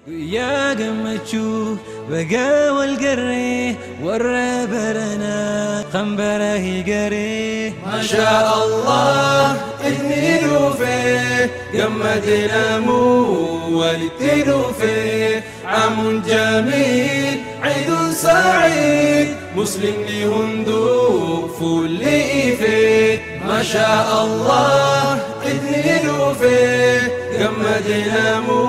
يا قمتشو بقى والقري والربرنا خنبره قري ما شاء الله اثنين فيه قمدنا مو والدين فيه عام جميل عيد سعيد مسلم لهندو فولي فيه ما شاء الله اثنين فيه قمدنا مو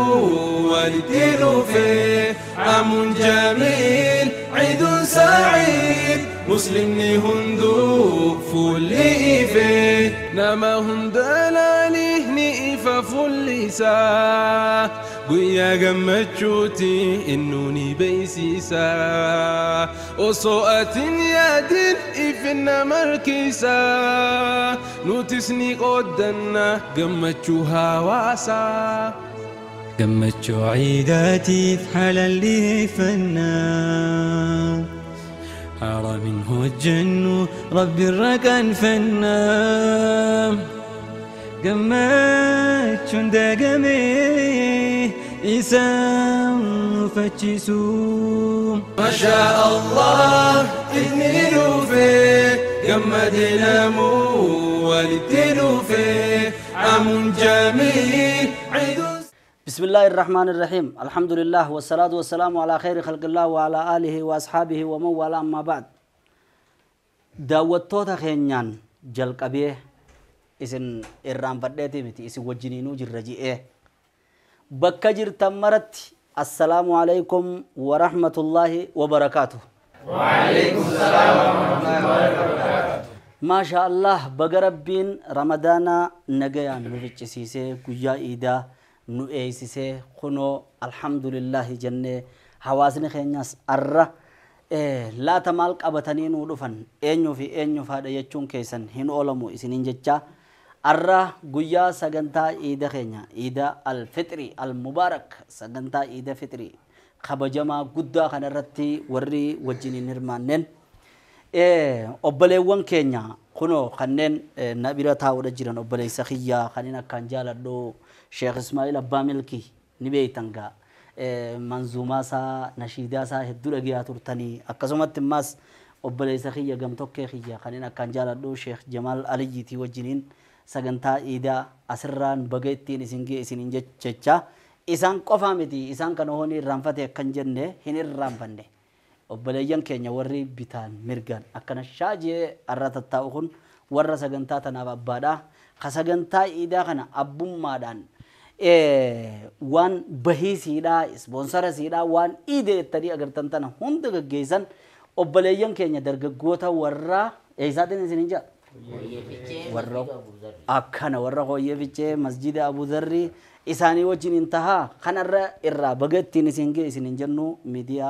والدين فيه عام جميل عيد سعيد مسلم هندو فولي فيه نما هندلالي نئفة فلسا قويا قمتشوتي إنوني بيسيسا وصوءة يا دين إفنا مركيسا نوتسني قدنا قمتشوها واسا قمتشو عيداتي في حلال لي فنا حار منه الجن ربي الركن فنا قمتشو دقمي إسام فتشسو ما شاء الله اثنين فيه قمدنا مو والدين فيه عام جميل عيد. بسم الله الرحمن الرحيم الحمد لله والصلاة والسلام على خير خلق الله وعلى آله وأصحابه ومن والاه أما بعد دعوتوتا خينيان جلقبيه اسن إرام فديتي متي اسن وجنينو جرجئه بكجر تمرت السلام عليكم ورحمة الله وبركاته. وعليكم السلام ورحمة الله وبركاته. ما شاء الله بقربين رمضان نجيان نفتشيسه كجا إيدا nu eeysisee kunoo alhamdulillahi jennee hawaasni keenyas arra laata maal qabatanii nuu dhufan eenyuu fi eenyufaadha jechuun keessan hin oolamu isiniin jecha arra guyyaa sagantaa iida keenya iida alfixri almubaarak sagantaa iida fixri kabajamaa guddaa kanarratti warri wajjiniin hirmaanneen obboleewwan keenya kunoo kanneen na bira taa'uudha jiran obboleessa kiyyaa kanneen akkaan jaaladhu شيخ إسماعيل أبا ملكي نبيتنغا منظومة سا نشيدة سا هدول أجيها ترتني أكسمت الناس أبليس خيّة جم توكي خيّة خلينا كان جالدو شيخ جمال علي جيتي وجنين سجنتا إيدا أسران بقيتين إسنجي إسنجي تشجع إسان قفامتي إسان كانوا هوني رامفتي كنجنة هني رامفنة أبليان كينيا وري بيتان مرجان أكنا شاجي أرات التاوخون ورا سجنتا تنابا بادا خسجنتا إيدا خنا أبو مادان وان بهيسيدا سبونسر سيدا وان إيدي تري أجر تنتنا هند جيزان أبليان كينيا درج قوتا ورا إيزادين سنينجا ورا أكنا ورا خويه بيجي مسجد أبو ذري إساني وجين انتهى خنا الرا بقت تيني سنجي سنينجنو ميديا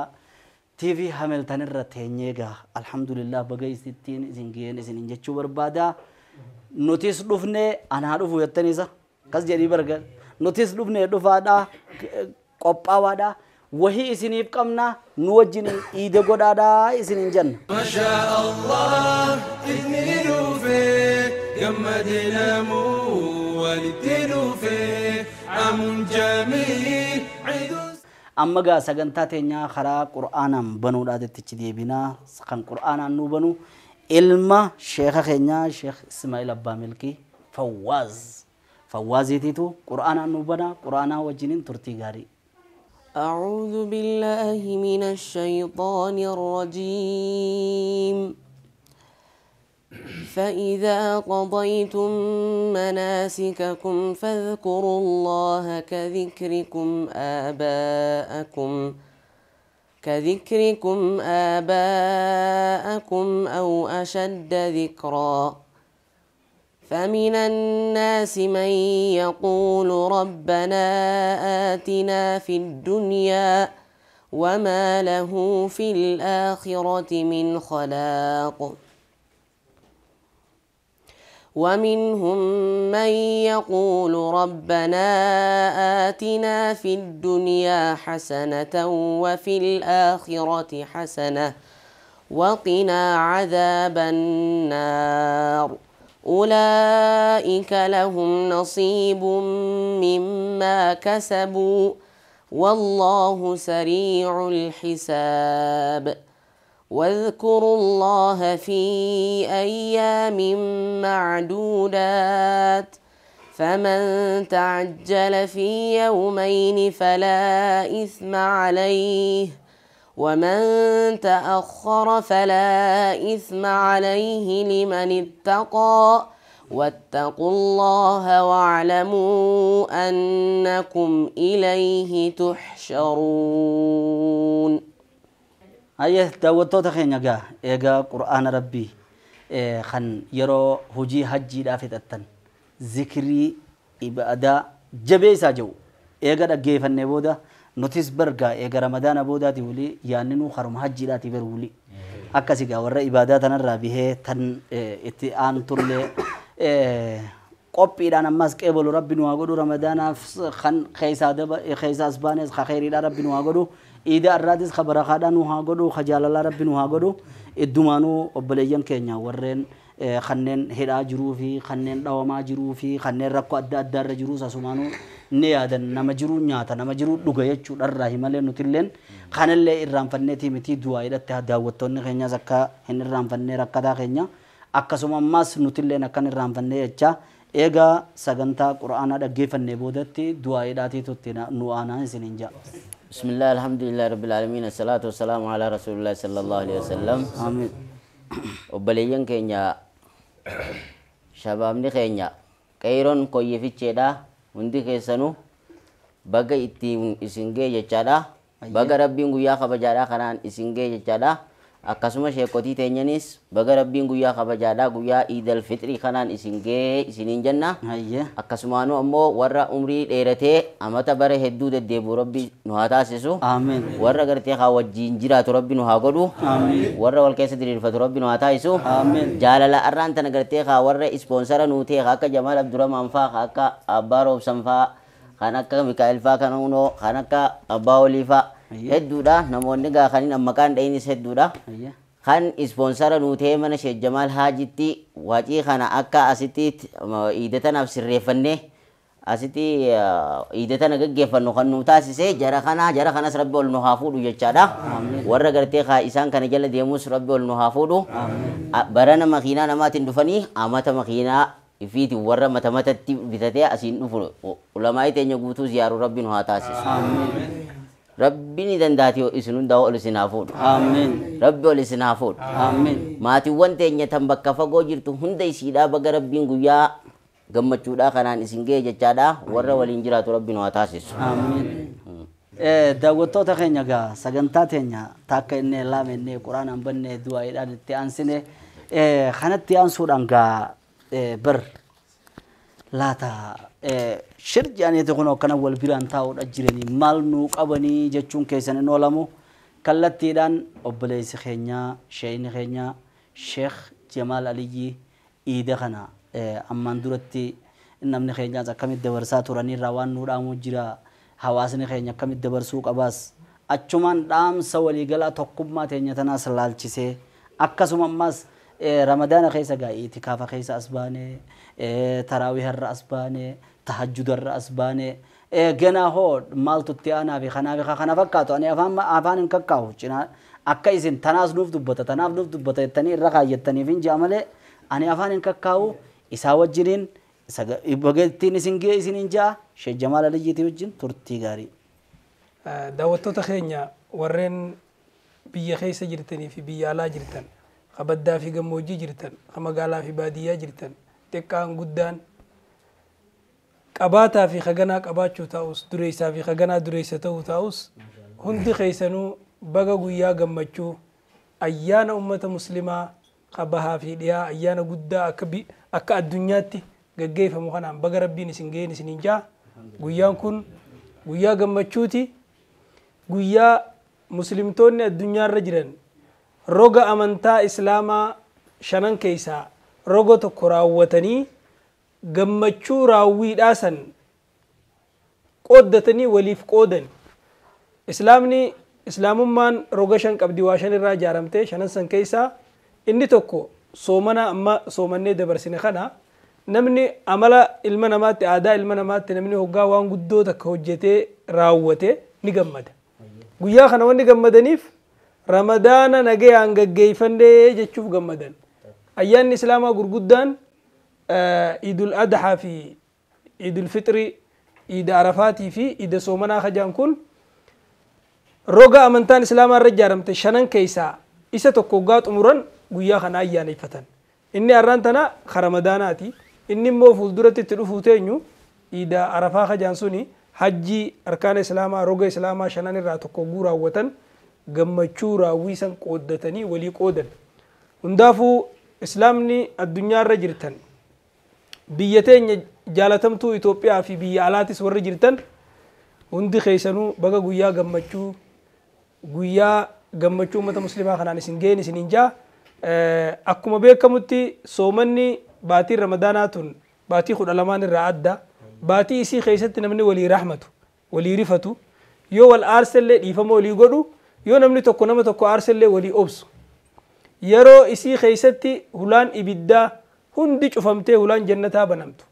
TV Hamilton الرتينيجا الحمد لله بقى ستين سنجي سنينجا شو بربادا notice dufne ana dufu yattanisa kas jadi barga notice dufne dufada qophaawada wahi isinif qamna nu wajin ide godada isinin janna ما شاء الله اثنين فيه قمدنا مو والدين فيه عام جميل عيد. amma ga sagantaa teenya karaa qur'aanaan banuudhaatti itti deebinaa kan qur'aanaan nu banu ilma sheekha keenya sheekh Ismaa'il Abbaa Milkii Fawwaazitiitu qur'aanaan nu bana qur'aanaa wajjiniin turtii gaarii. أعوذ بالله من الشيطان الرجيم فإذا قضيتم مناسككم فاذكروا الله كذكركم آباءكم أو أشد ذكرا فمن الناس من يقول ربنا آتنا في الدنيا وما له في الآخرة من خلاق ومنهم من يقول ربنا آتنا في الدنيا حسنة وفي الآخرة حسنة وقنا عذاب النار أولئك لهم نصيب مما كسبوا والله سريع الحساب واذكروا الله في أيام معدودات فمن تعجل في يومين فلا إثم عليه ومن تأخر فلا إثم عليه لمن اتقى واتقوا الله واعلموا أنكم إليه تحشرون. أيه دعوتو تخين إيجا قرآن ربي خن يرو هجي حجي دافتتن ذكري إبادة جبيسا جو إيجا دقيفن نبودا نوتيس برغا إيجا رمضان بودا تولي ياننو خرم حجي داتي برولي أكاسيقا ورى إبادة نرابيه تن إتيان تولي قبي دانا ماسك إبولو ربي نواغدو رمضان خن خيسا أسبانيس خيري دا ربي نواغدو إذا أرادس خبر خادا نواغدو خجال الله ربي نواغدو إدومانو أبليان كينيا ورين خنن هدا جروفي خنن دوما جروفي خنن ركو أدى رجرو ساسومانو نيادن نما جرو نياتا نما جرو دوغا يچو درراهي مالي نوتلين خنن لي إرام فنتي متي دعاء دتها دعوتون خينيا زكا هن إرام فن ركدا خينيا akkasuma ammas nutilleen akkan irraanfannee jecha eega sagantaa quraanaa dhaggeeffannee boodatti du'aa hidhaatiitutti nu aanaa isiniin jaa. Bismillah alhamdulillah rabbil alamin assalatu wassalamu ala rasulillah sallallahu alaihi wasallam. Amiin. Obboleeyyan keenya shabaabni keenya qeeroon koyyeficheedha hundi keessanuu baga ittiin isin gee jechaadha. Baga rabbiin guyyaa kabajaadha kanaan isin gee jechaadha. Akkasuma sheekotii teenyanis baga rabbiin guyyaa kabajaadhaa guyyaa Iidal Fixrii kanaan isin gee isiniin jenna. Akkasumaanuu ammoo warra umrii dheeratee amata bara hedduu deddeebi'u rabbi nu haa taasisu. Amiin. Warra gartee haa wajjin jiraatu rabbi nu haa godhu. Amiin. Warra wal keessa diriirfatu rabbi nu haa taasisu. Amiin. Jaalala arraan tana gartee haa warra ispoonsara nuu ta'e akka Jamaal Abdurrahmaan faa akka Abbaa Roobsan faa kan akka Mikaa'el faa kan hunoo kan akka Abbaa Olii faa. Hedduudha namoonni gaafaniin maqaan dha'inis hedduudha. Kan ispoonsara nuu ta'e mana Sheekh Jamaal Haajitti waacii kana akka asitti iidatanaaf sirreeffannee asitti iidatana gaggeeffannu kan nu taasise jara kanas rabbi ol nu haa fuudhu jechaadha. Warra gartee haa isaan kana jala deemus rabbi ol nu haa fuudhu. Barana makiinaa namaatiin dhufanii amata makiinaa ifiiti warra matamatatti bitatee asiin dhufu ulamaa teenya guutuu ziyaaru rabbi nu haa taasisu. Rabbiin dandaati isin hundaa ol isin haa fuudhu. Amiin. Rabbi ol isin haa fuudhu. Amiin. Maatiiwwan teenya tan bakka fagoo jirtu hunda isiidhaa baga rabbiin guyyaa gammachuudhaa kanaan isin ga'e jechaadha. Warra waliin jiraatu rabbi nu haa taasisu. Amiin. Daawwattoota keenya gaa sagantaa teenya takka inni laamenne quraanaan banne du'aadhaan itti aansine kanatti aansuudhaan gaa bar laata shirjaanii tokko kana wal biraan taa'uudha jiranii maal nuu qabanii jechuun keessan hin oolamu kallattiidhaan obboleessi keenya sheeyni keenya Sheekh Jamaal Aliyyi iida kana ammaan duratti namni keenyaas akkamitti dabarsaa turanirraa waan nuu dhaamu jira hawaasni keenya akkamitti dabarsuu qabaas achumaan dhaamsa waliigalaa tokkummaa teenya tanaas laalchisee akkasuma ammas Ramadaana keessa gaa itikaafa keessa as baane taraawih irra as baane tahajjud irra as baane ganaa hoo maaltu itti aanaa fi kana fakkaatu ani afaan hin kakkaa'u cinaa akka isin tanaas nuuf dubbata tanaaf nuuf dubbata jettanii irra kaayyattaniif hin jaa malee ani afaan hin kakkaa'u isaa wajjiniin bagattiin isin gee isin hin jaa Sheekh Jamaal Aliyyiitii wajjin turtii gaarii. Daawwattoota keenya warreen biyya keessa jirtanii fi biyya alaa jirtan qabaddaa fi gammoojjii jirtan magaalaa fi baadiyyaa jirtan xiqqaan guddaan qabaataa fi haganaa qabaachuu ta'us dureessaa fi haganaa dureessa ta'uu ta'us hundi keessanuu baga guyyaa gammachuu ayyaana ummata muslimaa qabahaa fi dhiyaa ayyaana guddaa akka addunyaatti gaggeeffamu kanaan baga rabbiin isin ga'een isin jaa guyyaan kun guyyaa gammachuuti guyyaa muslimtoonni addunyaarra jiran roga amantaa islaamaa shanan keessaa roga tokko raawwatanii gammachuu raawwiidhaasan qooddatanii waliif qoodan islaamummaan roga shan qabdi waa shan irraa ijaaramte shanan san keessaa inni tokko soomana amma soomannee dabarsine kana namni amala ilma namaatti aadaa ilma namaatti namni hoggaa waan guddoo takka hojjetee raawwate نجمد قويا خنا وني جمدنيف رمضان نجي عن جيفندي جتشوف جمدن أيام الإسلام قرقدان عيد الأضحى في عيد الفطر عيد عرفات في عيد صومنا خجان كن روغا أمانتان إسلام الرجال رمت شنن كيسا إسا تقوقات أموران قويا خنا أيان فتن إني أرانتنا خرمضاناتي إني مو فولدرة تلوفوتينيو عيد عرفات خجان سوني حجي أركان إسلام روغا إسلام شنن الراتقوقورا وطن gammachuu raawwiisan qooddatanii walii qoodan hundaafuu islaamni addunyaarra jirtan biyya teenya jaalatamtuu Itoophiyaa fi biyya alaatis warra jirtan hundi keessanuu baga guyyaa gammachuu uummata muslimaa kanaan isin ga'een isin hinjaa akkuma beekamutti soomanni baatii ramadaanaa tun baatii 12 irraa adda baatii isii keessatti namni walii rahmatu walii rifatu yoo wal aarsellee dhiifama walii godhu yoo namni tokko nama tokko aarsellee walii obsu yeroo isii keessatti hulaan ibiddaa hundi cufamtee hulaan jannataa banamtu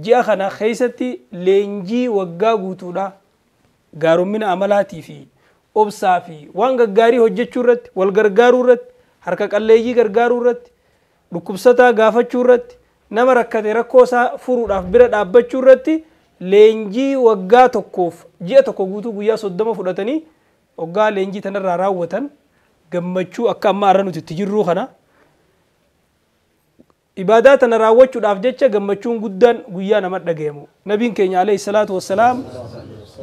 ji'a kana keessatti leenjii waggaa guutuudha gaarumina amalaatii fi obsaa fi waan gaggaarii hojjechuu irratti wal gargaaruu irratti harka qalleeyyii gargaaruu irratti dhukkubsataa gaafachuu irratti nama rakkate rakkoo isaa furuudhaaf bira dhaabbachuu irratti leenjii waggaa tokkoof ji'a tokko guutuu guyyaa 30 fudhatanii waggaa leenjii tanarraa raawwatan gammachuu akka amma arra nuti itti jirruu kana ibaadaa tana raawwachuudhaaf jecha gammachuun guddaan guyyaa nama dhagayamu nabiin keenya alayhi salaatu wassalaam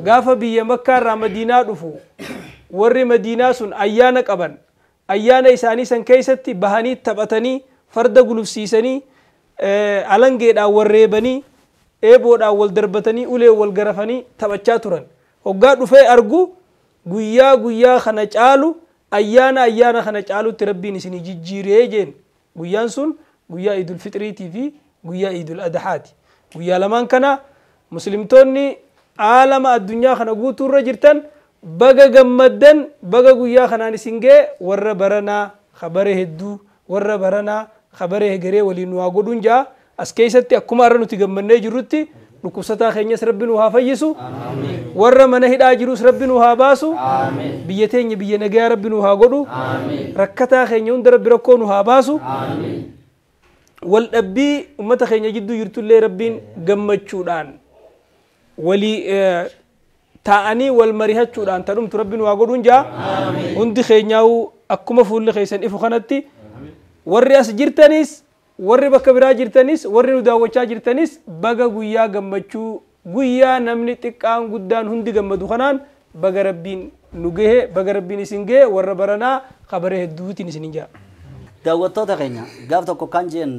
gaafa biyya makkaa irraa madiinaa dhufu warri madiinaa sun ayyaana qaban ayyaana isaanii san keessatti bahanii taphatanii farda gulufsiisanii alangeedhaan warreebanii eeboodhaan wal darbatanii ulee wal garafanii taphachaa turan hoggaa dhufee argu guyyaa kana caalu ayyaana kana caalutti rabbiin isinii jijjiiree jeen guyyaan sun guyyaa idul fitriitii fi guyyaa idul adhaati guyyaa lamaan kana muslimtoonni aalama addunyaa kana guutuurra jirtan baga gammaddan baga guyyaa kanaan isin gee warra baranaa khabare hedduu warra baranaa khabare hegeree waliin waa godhuun jaa as keessatti akkuma arra nuti gammannee jirrutti dhukkubsataa keenyas rabbi nu haa fayyisu warra mana hidhaa jirus rabbi nu haa baasu biyya teenya biyya nagayaa rabbi nu haa godhu rakkataa keenya hunda rabbi rakkoo nu haa baasu wal dhabbii ummata keenya jidduu jirtullee rabbiin gammachuudhaan walii taa'anii wal marihachuudhaan tadhumtu rabbi nu haa godhuun jaa hundi keenyaa'u akkuma fuulli keessan ifu kanatti warri as jirtanis warri bakka biraa jirtanis warri nu daawwachaa jirtanis baga guyyaa gammachuu guyyaa namni xiqqaan guddaan hundi gammadu kanaan baga rabbiin nu gahe baga rabbiin isin gahe warra baranaa khabare hedduutiin isin jaa daawwattoota keenya gaaf tokko kan jeen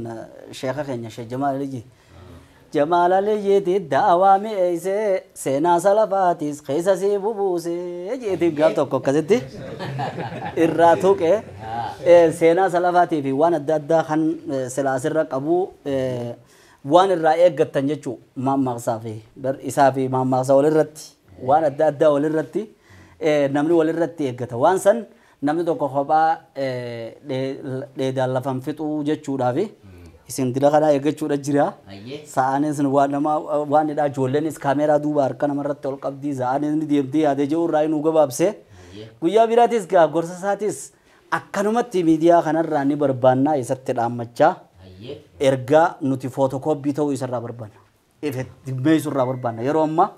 sheekha keenya Sheekh Jamaal Aliyyi Jamaal Aliyyiiti daawaa mi'eessee seenaa salafaatis keessa si bubuusee jeetiin gaaf tokko akkasitti irraa tuqee seenaa salafaatii fi waan adda addaa kan silaasirra qabu waan irraa eeggattan jechuu mammaqsaa fi isaa fi mammaqsa walirratti waan adda addaa walirratti namni walirratti eeggata waan san namni tokko kophaa dheedaan lafan fixuu jechuudhaafi isin dila kana eeggachuudha jira sa'aanis waan hidhaa ijoolleenis kaameeraa duuba harka namarratti ol qabdii sa'aanis ni deemtee yaadee jiru irraa nu gabaabsee guyyaa biraatis gorsa isaatis akkanumatti miidiyaa kanarraa ni barbaannaa isatti dhaammachaa ergaa nuti footokooppii ta'uu isarraa barbaanna dhimmeessu irraa barbaanna yeroo ammaa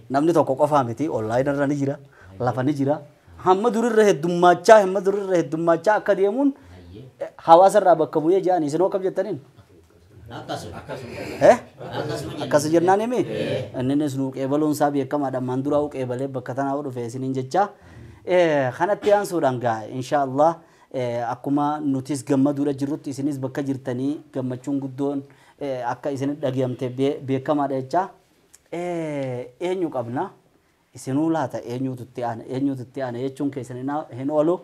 namni tokko qofaa miti onlaayinii irra ni jira lafa ni jira hamma durirra heddummachaa akka deemuun hawaasa irraa bakka bu'ee jedhanii isin akkam jettaniin akkas jennaan himi innis nu qeebaluun isaa beekamaadha ammaan duraa qeebalee bakka tanaa dhufe isiniin jechaa kanatti aansuudhaan gaa inshaallah akkuma nutis gammaduudha jirrutti isinis bakka jirtanii gammachuun guddoon akka isin dhagayamte beekamaadha jechaa eenyu qabna isinuu laata eenyuutti aana jechuun keessan hin oolu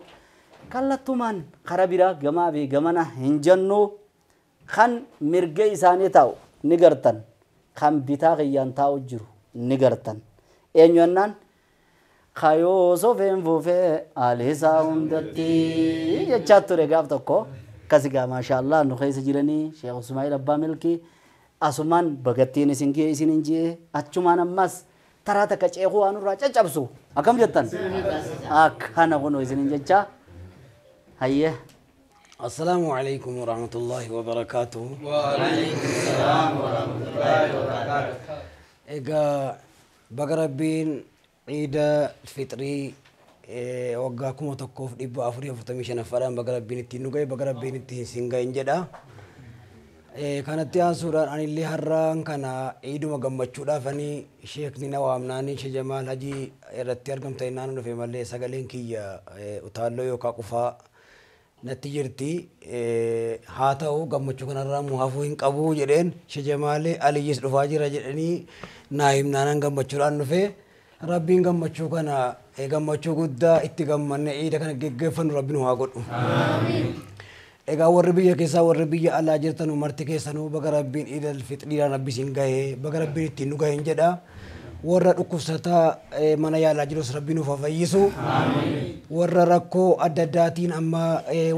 kallattumaan kara biraa gamaa fi gamana hin jennu kan mirga isaanii taa'u ni gartan kan bitaa kiyyaan taa'u jiru ni gartan eenyu jennaan kayoosofen fufee alisaa hundatti jechaa ture gaaf tokko akkasigaa maashaallah nu keessa jiranii Sheekh Ismaa'il Abbaa Milkii asumaan bagattiin isin gee isin hin jee achumaan ammas ترى تكشيخو أنو راجع جابسو أكمل جتان أكان أقول إذن جتة هيه السلام عليكم ورحمة الله وبركاته. وعليكم السلام ورحمة الله وبركاته. إيجا بقربين عيد الفطري وقاكم وتكوف إبا أفريقيا فتمشينا فرام بقربين التنوجي بقربين التنسينجا إنجدا. كانت يا سورة أن اللي هرّان كان عيد مجمّعشورا فني شيخ نينا وامناني شيخ جمال هجي رتيار كم تينانو في مالي سجلين كي utaaloo yookaan qufaa natti jirti haa ta'u gammachuu kanarraa muhaafuu hin qabu jedheen shajamaalee aliyyis dhufaa jira jedhanii naa himnaanan gammachuudhaan dhufe rabbiin gammachuu kana gammachuu guddaa itti gammanne ciida kana geggeeffannu rabbiin haa godhu. Egaa warri biyya keessaa warri biyya alaa jirtan marti keessanuu baga rabbiin ciidal fixriidhaan rabbi isin gahee baga rabbiin ittiin nu gaheen jedha. warra dhukkubsataa mana yaalaa jirus rabbiin nuuf fayyisu warra rakkoo adda addaatiin amma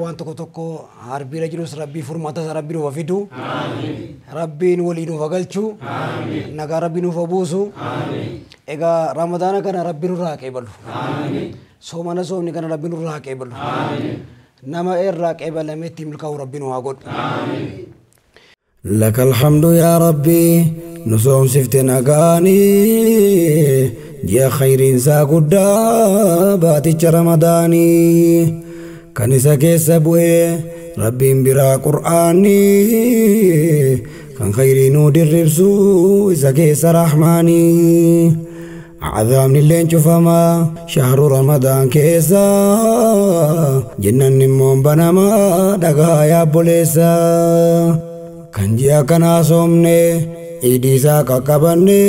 waan tokko tokko harbiira jirus rabbii furmaata rabbii nuuf fidu rabbiin walii nuuf galchu nagaa rabbii nuuf buusu egaa ramadaana kana rabbiin nurraa qeebalu soomana soomni kana rabbiin nurraa qeebalu nama irraa qeebalameetti milkaa'u rabbiin waa godhu لك الحمد يا ربي نصوم سفتنا قاني يا خير ساقودا باتي رمضاني كنيسة كيسبوي ربي برا قرآني كان خير نود الربسو إسا كيس رحماني عذاب اللين شفما شهر رمضان كيسا جنن نمون بنما دقا يا بوليسا kanjia kana somne idisa kakabane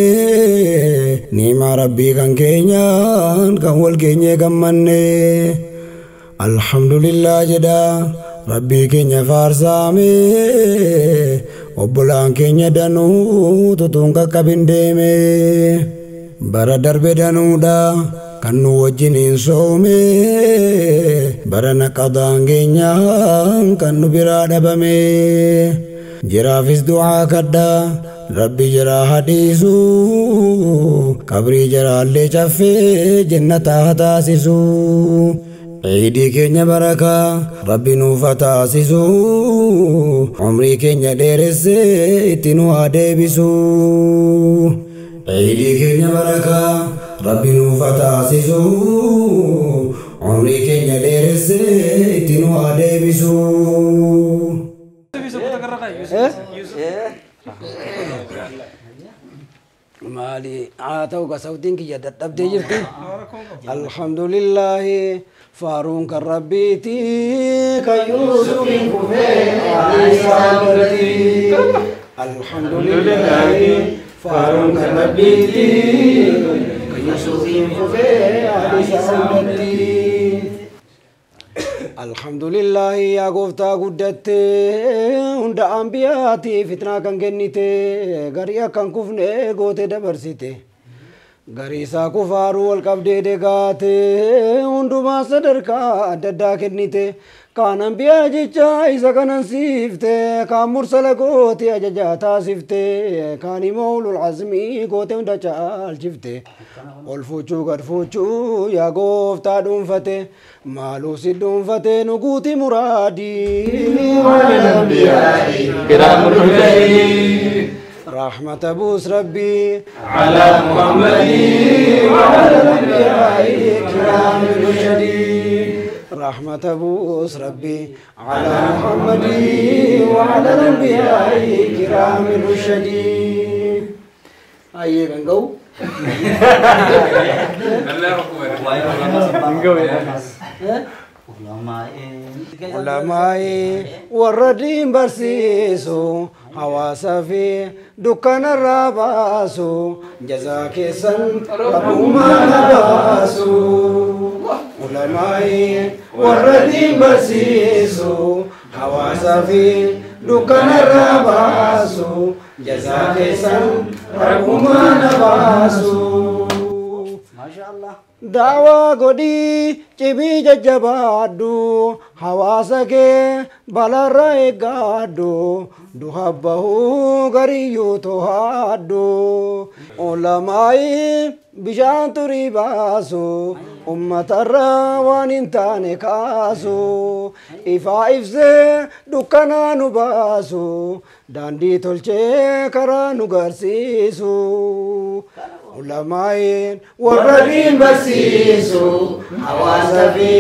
ni marabbi kan kenya kan wal kenya gamanne alhamdulillah jeda rabbi kenya farsame obolan kenya danu tutun kakabindeme bara darbe danuda kanu wajinin some barana kadangenya kanu birada bame جرافيس دعاء كدا ربي جرا حديثو قبري جرا اللي جفي جنة تاسسو عيدي كينيا بركة ربي نوفا تاسسو عمري كينيا ديرس اتنو ديبسو عيدي كينيا بركة ربي نوفا تاسسو عمري كينيا ديرس اتنو ديبسو مالي عاتو كسوتين كي جدت أبدي جرتي الحمد لله فارون كربيتي كيوسف كفي الحمد لله فارون كربيتي كيوسف كفي الحمد لله يا غفتا قدت عند أنبياتي فتنة كان جنتي غريا كان كفنة غوت دبرسيتي غريسا كفار والكبد دغاتي عند ما صدركا ددا كنتي كان أنبياء جيجا إذا كان سيفته كان مرسل غوت أججاتا سيفته كان مول العزمي غوت ودجال شفته والفوچو غرفوچو يا غفتا دونفته مالو سيدون فتي نقوتي مرادي وعلى الأنبياء كرام الحسين رحمة بوس ربي على محمد وعلى الأنبياء كرام الرشدين رحمة بوس ربي على محمد وعلى الأنبياء كرام الرشدين أيه بنقو علماء والردين برسيسو حواسا في دكان الراباسو جزاك سن ربما نباسو علماء والردين برسيسو حواسا في دكان الراباسو جزاك سن ربما نباسو ما شاء الله دعوة قدي جبي ججبادو حواسك بلا رأيقادو دخبه غريو تهادو علماء بشان تريباسو أمة الروان انتاني كاسو إفا إفزي دكنا نباسو داندي تلچه كرا نغرسيسو علماء والردين بسيسو حواسا في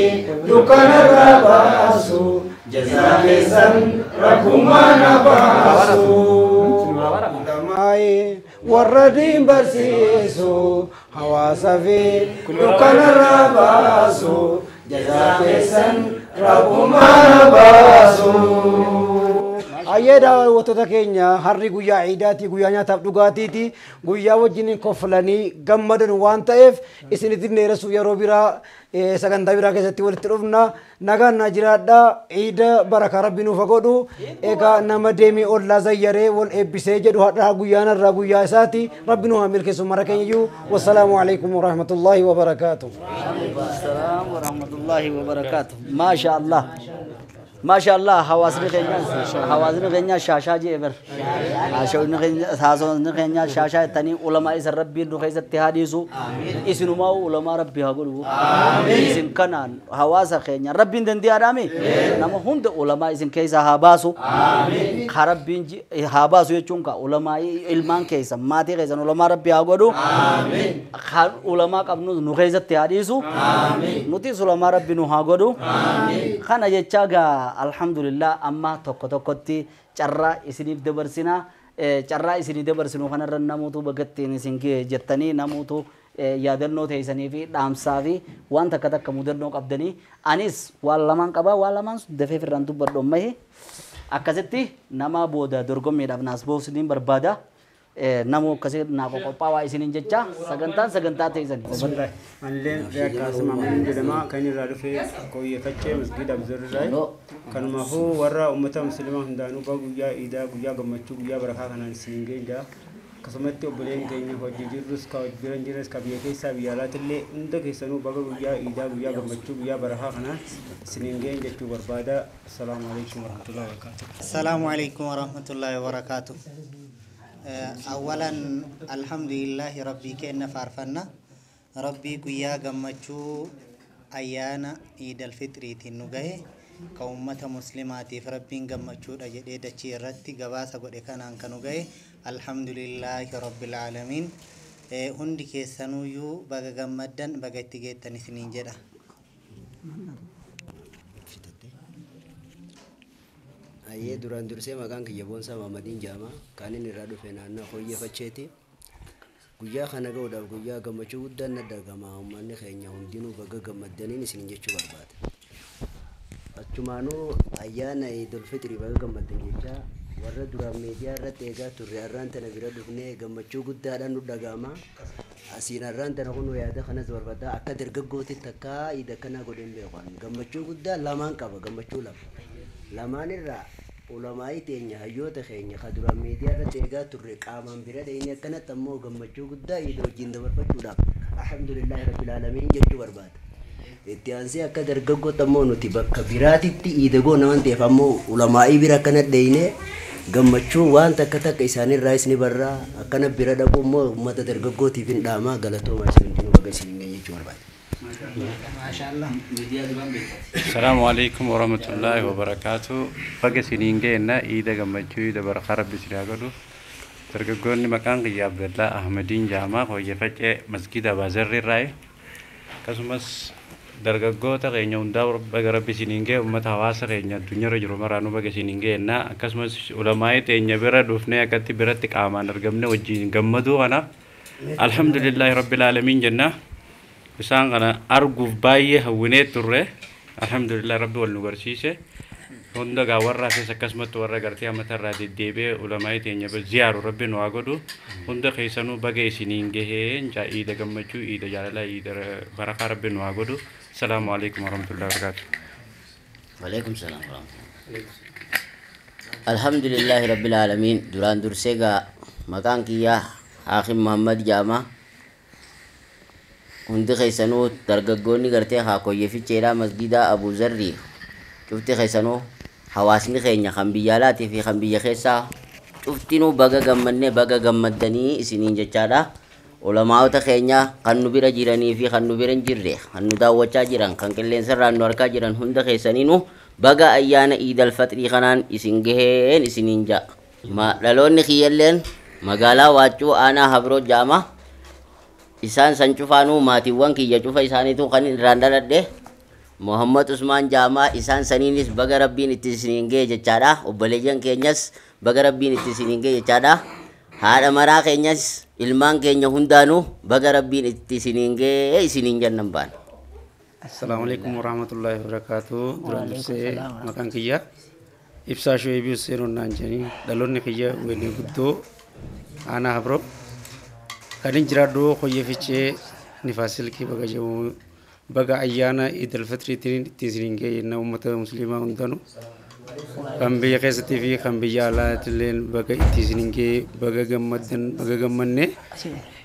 دكنا رباسو جزاك سن ركما نباسو علماء والردين بسيسو حواسا في دكنا رباسو جزاك سن ركما نباسو ayeda watoota keenya harri guyyaa ciidaati guyyaa nyaataaf dhugaatiiti guyyaa wajjin koflanii gammadan waan ta'eef isinitti neerasu yeroo biraa sagantaa biraa keessatti walitti dhufna nagaan na jiraadha ciida baraka rabbi nuuf godhu egaa nama deemee ollaa zayyaree wal eebbisee jedhu hadha guyyaan irraa guyyaa isaati rabbi nu hamil keessu mara keenyayyuu wassalaamu alaykum wa rahmatullahi wa barakatuh السلام ورحمة الله وبركاته ما شاء الله ما شاء الله حوازن غنيا شاشة جيبر عشان غنيا ثاسون غنيا شاشة تاني علماء إسر ربي نخيز اتحاديسو إسنو ما علماء ربي هقولوا إسن كنان حواز غنيا ربي دندي آرامي نما هند علماء إسن كيسا هاباسو خربين هاباسو يچونكا علماء علمان كيسا ماتي كيسا علماء ربي هقولوا علماء قبنو نخيز اتحاديسو نتيس علماء ربي نهقولوا خانا يچاقا alhamdulillah amma tokkotti carraa isiniif dabarsina carraa isinii dabarsinu kanarra namuutu bagattiin isin jettanii namuutu yaadannoo teessanii fi dhaamsaa fi waan takka mudannoo qabdanii anis waan lamaan qaba waan lamaan dafee firraan dubbadhu ammahi akkasitti nama booda dorgommiidhaaf naas boosiniin barbaada namu akkasii naa qophaa'a isiniin jecha sagantaa teessanii Anleen reakkaas maamilin jedhama kan irraa dhufee kooyyeffachee masgiida Abzurraa kanumaafuu warra uummata musliimaa hundaanuu guyyaa iidaa guyyaa gammachuu guyyaa barakaa kanaan isiniin geenja akkasumatti obboleen keenya hojii jirrus ka jiran jiras ka biyya keessaa biyya alaatillee hunda keessanuu baga guyyaa iidaa guyyaa gammachuu guyyaa barakaa kanaan isiniin geenja jechuu barbaada. Assalaamu alaykum warahmatullahi wabarakatuh. Assalaamu alaykum warahmatullahi wabarakatuh. أولاً الحمد لله ربي كأن فارفنا ربي قيا جمّچو أيانا عيد الفطر تنوجه كأمة مسلمات فربي جمّچو أجدي دشيرتي جواس أقول كان كنوجه الحمد لله رب العالمين هندي كسانويو بقى جمّدن بقى تيجي تنسين جدا Aye duraan dursee maqaan kiyya boonsaa Maamadiin Jaama kan inni irraa dhufe naannoo Kooyyefacheeti. Guyyaa kana ga'uudhaaf guyyaa gammachuu guddaan na dhagama uummanni keenya hundinuu baga gammadaniin isin jechuu barbaada. Achumaanuu ayyaana Iidul Fitrii baga gammaddan jecha warra duraan miidiyaa irratti eegaa turre har'aan tana bira dhufnee gammachuu guddaadhaan nu dhagama. Asiin har'aan tana kun yaada kanas barbaada akka dargaggootitti akka iida kana godhin beekan gammachuu guddaa lamaan qaba gammachuu lamaan irraa ulamaa'ii teenya hayyoota keenya kadura miidiyaa irratti eegaa turre qaamaan bira dhayinii akkanatti ammoo gammachuu guddaa iida wajjin dabarfachuudhaaf alhamdulillahi rabbil aalamiin jechuu barbaada. Itti aansee akka dargaggoota ammoo nuti bakka biraatitti iida goona waan ta'eef ammoo ulamaa'ii bira akkanatti dhayinee gammachuu waan takka isaaniirraas ni barraa akkana bira dhaqu immoo uummata dargaggootiif hin dhaamaa galatoomaa isin hundinuu baga isin hin jechuu barbaada. السلام عليكم ورحمة الله وبركاته. بقى سنينجينا إيدا جمعتشو إيدا برخة ربي سلاقلو. ترجعوني مكان قيا عبد الله أحمدين جامع هو يفتح مسجد بازار الرأي. كسمس درجعو تغيني ونداور بقى ربي سنينجي ومت هواسة غيني الدنيا رجل مرانو بقى سنينجينا كسمس علماء تيني برا دوفني أكتي براتك آمان رجمنا وجين جمدو أنا الحمد لله رب العالمين جنة. Bisaan kana arguuf baay'ee hawwinee turre alhamdulillah rabbi wal nu garsiise hunda gaa warraa fi akkasumatti warra gartee amata irraa deddeebi'ee ulamaa'ii teenya ziyaaru rabbi nu haa godhu hunda keessanuu baga isiniin gahee njaa iida gammachuu iida jaalalaa iida barakaa rabbi nu haa godhu. Assalaamu alaykum warahmatullahi wabarakatuh. Waalaikum salaam warahmatullahi. Alhamdulillahi rabbil alamin duraan dursee gaa maqaan kiyyaa Haaqim Muhammad Jaama hundi keessanuu dargaggoonni gartee haa koyyeficheedha masgida Abu Zarri cufti keessanuu hawaasni keenya kan biyya alaatii fi kan biyya keessaa cuftinuu baga gammannee baga gammaddanii isiniin jechaadha. Ulamaa'ota keenya kan nu bira jiranii fi kan nu bira hin jirre kan nu daawwachaa jiran kan qilleensarraan nu argaa jiran hunda keessaniinuu baga ayyaana Iidal Fixrii kanaan isin gaheen isiniin ja'a. Dhaloonni kiyyalleen magaalaa Waaccuu aanaa Habroo jaama isaan san cufaanuu maatiiwwan kiyya cufa isaaniitu kan irraan dhaladhe Muhammad Usmaan jaamaa isaan saniinis baga rabbiin itti isiniin gahe jechaadha. Obboleeyyan keenyas baga rabbiin itti isiniin gahe jechaadha. Haadha maraa keenyas ilmaan keenya hundaanuu baga rabbiin itti isiniin gahe isiniin jennan baan. Assalamualaikum warahmatullahi wabarakatuh. Duraan dursee maqaan kiyya ibsaa Shu'aybii Hussein onnaan jedhanii dhaloonni kiyya weellee guddoo aanaa Habroo kan hin jiraadhu Koyyefichee Nifaasilkii baga jedhamu baga ayyaana Iidal Fitriitiin itti isiniin gahe jenna uummata musliimaa hundaanuu kan biyya keessattii fi kan biyya alaatillee baga itti isiniin gahe baga gammaddan baga gammanne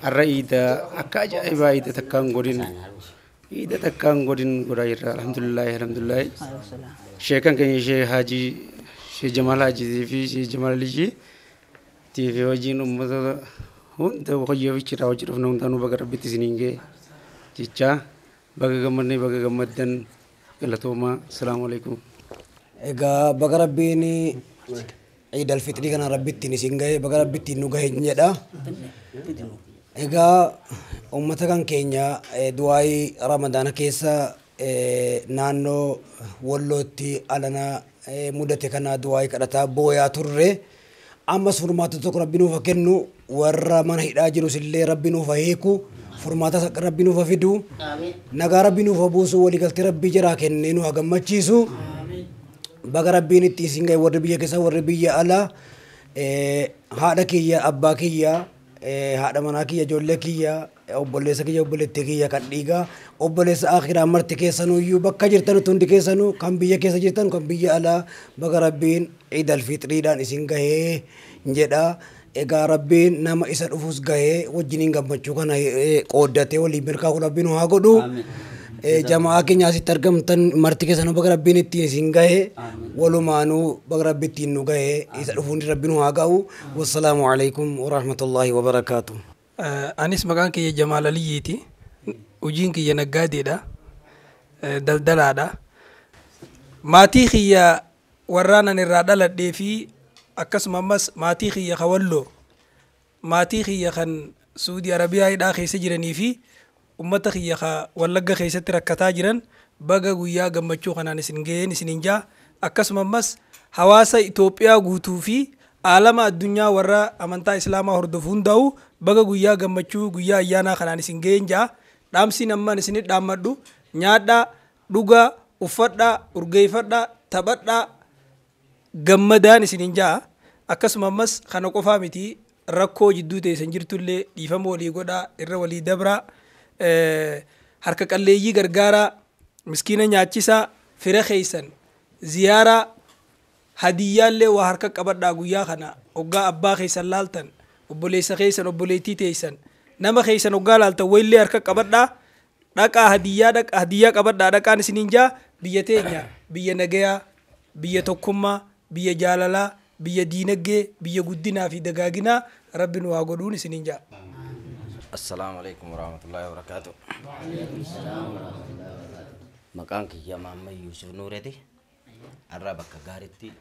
har'a iida akka ajaa'ibaa iida takkaan godhin iida takkaan godhin godhaa jirra alhamdulillah sheekan keenya shee Haajii shee Jamaal Haajii fi shee Jamaal Aliyyi tiifi hojiin uummata hunda Koyyefichirraa hojii dhufna hundaanuu baga rabbitti isiniin gahe jechaa baga gammannee baga gammaddan galatooma. Assalaamu alaikum. Egaa baga rabbiin Iidal Fixrii kana rabbitti isin gahe baga rabbitti nu gahe jedha. Egaa uummata kan keenya du'aayii Ramadaana keessa naannoo Wallootti alana mudate kana du'aayii kadhataa booyaa turre. Ammas furmaata tokko rabbi nuuf kennu warra mana hidhaa jirus illee rabbi nuuf hiiku furmaata rabbi nuuf fidu nagaa rabbi nuuf buusu waliigaltee rabbi jiraa kennee nu gammachiisu baga rabbiin itti isin gahe warri biyya keessa warri biyya alaa haadha kiyya abbaa kiyya haadha manaa kiyya ijoollee kiyya obboleessa kiyya obboleettii kiyya kan dhiigaa obboleessa akhiraa marti keessanuyyuu bakka jirtan hundi keessanuu kan biyya keessa jirtan kan biyya alaa baga rabbiin Iidal Fitriidhaan isin gahee jedha. Egaa rabbiin nama isa dhufus gahee wajjiniin gammachuu kana qooddatee waliin mirkaa'uu rabbiin haa godhu. Jamaa keenya asitti argamtan marti keessanuu baga rabbiin itti isin gahee walumaanuu baga rabbi ittiin nu gahee isa dhufuun rabbiin haa ga'u. Wassalaamu alaikum warahmatullahi wabarakaatuh. Anis maqaan kiyya Jamaal Aliyyiiti. Hojiin kiyya naggaadeedha. Daldalaadha. Maatii kiyya warraan ani irraa dhaladhee fi akkasumas maatii kiyya kan Walloo maatii kiyya kan Suudii Arabiyaa hidhaa keessa jiranii fi ummata kiyya kan Wallagga keessatti rakkataa jiran baga guyyaa gammachuu kanaan isin gaheen isiniin jaa. Akkasumas hawaasa Itoophiyaa guutuu fi aalama addunyaa warra amantaa Islaamaa hordofu hundaa'u baga guyyaa gammachuu guyyaa ayyaanaa kanaan isin gaheen jaa. Dhaamsiin ammaan isinit dhaammadhu nyaadhaa dhugaa uffadhaa urgeeffadhaa taphadhaa gammadaan isiniin jaa. Akkasumas kana qofaa miti rakkoo jidduu teessan jirtullee dhiifama walii godhaa irra walii dabraa harka qalleeyyii gargaaraa miskiina nyaachisaa fira keeysan ziyaaraa hadiyyaallee waa harka qabadhaa guyyaa kana hoggaa abbaa keeysan laaltan obboleessa keeysan obboleettii teeysan nama keeysan hoggaa laaltan wayillee harka qabadhaa dhaqaa hadiyyaa qabadhaa dhaqaan isiniin jaa. Biyya teenya biyya nagayaa biyya tokkummaa biyya jaalalaa biyya diinagdee biyya guddinaa fi dagaaginaa rabbi nu haa godhuun isiniin jaa. Assalaamu alaikum warahmatullahi wabarakatuh. Maqaan kiyya Mahammad Yuusuf Nuureeti. Har'a bakka gaariitti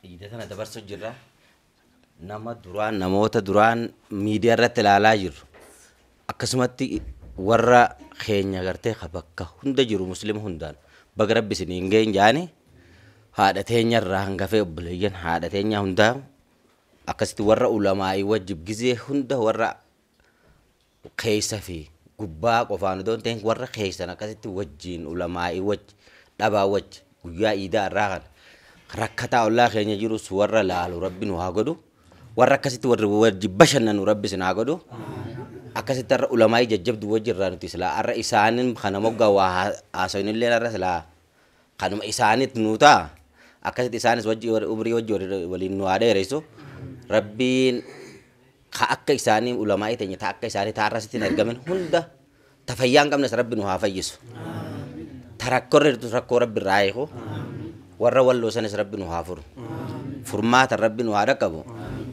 iida tana dabarsuu jirra. Namoota duraan miidiyaa irratti ilaalaa jiru akkasumatti warra keenya gartee bakka hunda jiru muslima hundaan baga rabbi isiniin gaheen jaani. Haadha teenya irraa hangafee obboleeyyan haadha teenya hundaa akkasitti warra ulamaa'ii wajjib gizee hunda warra keessa fi gubbaa qofaan otoo hin ta'in warra keessan akkasitti wajjiin ulamaa'ii wajji dhabaa wajji guyyaa iidaa irraa kan rakkataa ollaa keenya jirus warra laalu rabbi nu haa godhu warra akkasitti warra wajji bashannanu rabbi isin haa godhu akkasitti irra ulamaa'ii jajjabdu wajji irraa nuti silaa irra isaanin kana moggaa waa haasawinillee irra silaa kanuma isaanit nu ta'a. Akkasitti isaanis umrii wajji waliin nu haa dheeressu rabbiin ka akka isaanii ulamaa'ii teenya ta akka isaanii taarrasitti hin argamin hunda تفيان قمنا ربي نها فيسو تركر تركر ربي رايحو ورا ولو سنس ربي نها فر فرمات ربي نها ركبو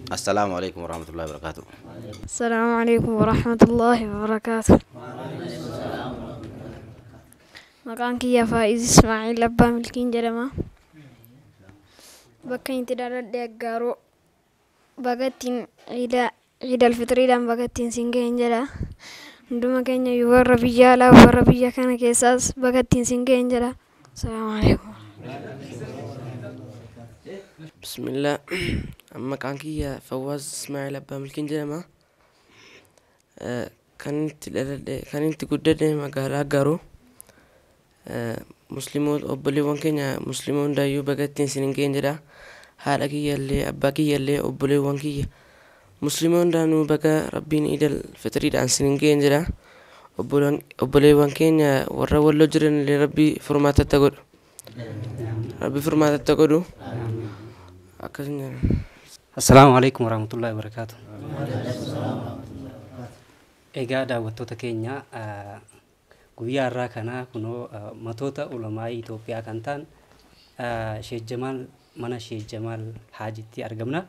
السلام عليكم ورحمة الله وبركاته. السلام عليكم ورحمة الله وبركاته. مكانك يا فايز إسماعيل أبا ملكين جرما بكين تدار ديغارو بغتين عيد الفطر دام بغتين سينجين جرا ندوما كينيا يور ربيجالا وربيجا كان كيساس بغتين سينجين جرا. السلام عليكم. بسم الله. أما كان كي فواز إسماعيل أبا ملكين جرما كانت قدد مقالا قارو مسلمون أبليون كينيا مسلمون دايو بغتين سنين جرا حالكي يلي أباكي يلي أبليون كي مسلمون دانو بغا ربين عيد الفطر دان سنين جرا أبليون كينيا ورا ولو جرن لربي فرمات التقود ربي فرمات التقودو. السلام عليكم ورحمة الله وبركاته. إيجا دعوتو تكينيا guyyaa irraa kana kunoo matoota ulamaa Itoophiyaa kan ta'an Sheekh Jamaal mana Sheekh Jamaal Haajitti argamna.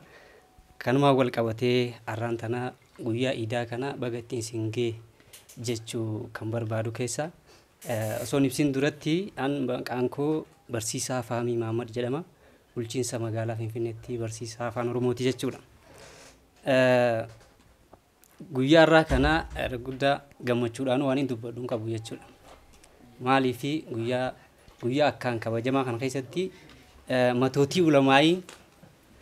Kanuma wal qabatee arraan tana guyyaa iidaa kana baga ittiin singee jechuu kan barbaadu keessa osoo ibsin duratti an maqaan koo barsiisaa Faamii Mahammad jedhama. Bulchiinsa magaalaa Finfinneetti barsiisaa afaan Oromooti jechuudha. Guyyaa irraa kana guddaa gammachuudhaan waan hin dubbadhuun qabu jechuudha. Maaliif guyyaa akkaan kabajamaa kana keessatti matootii ulamaa'ii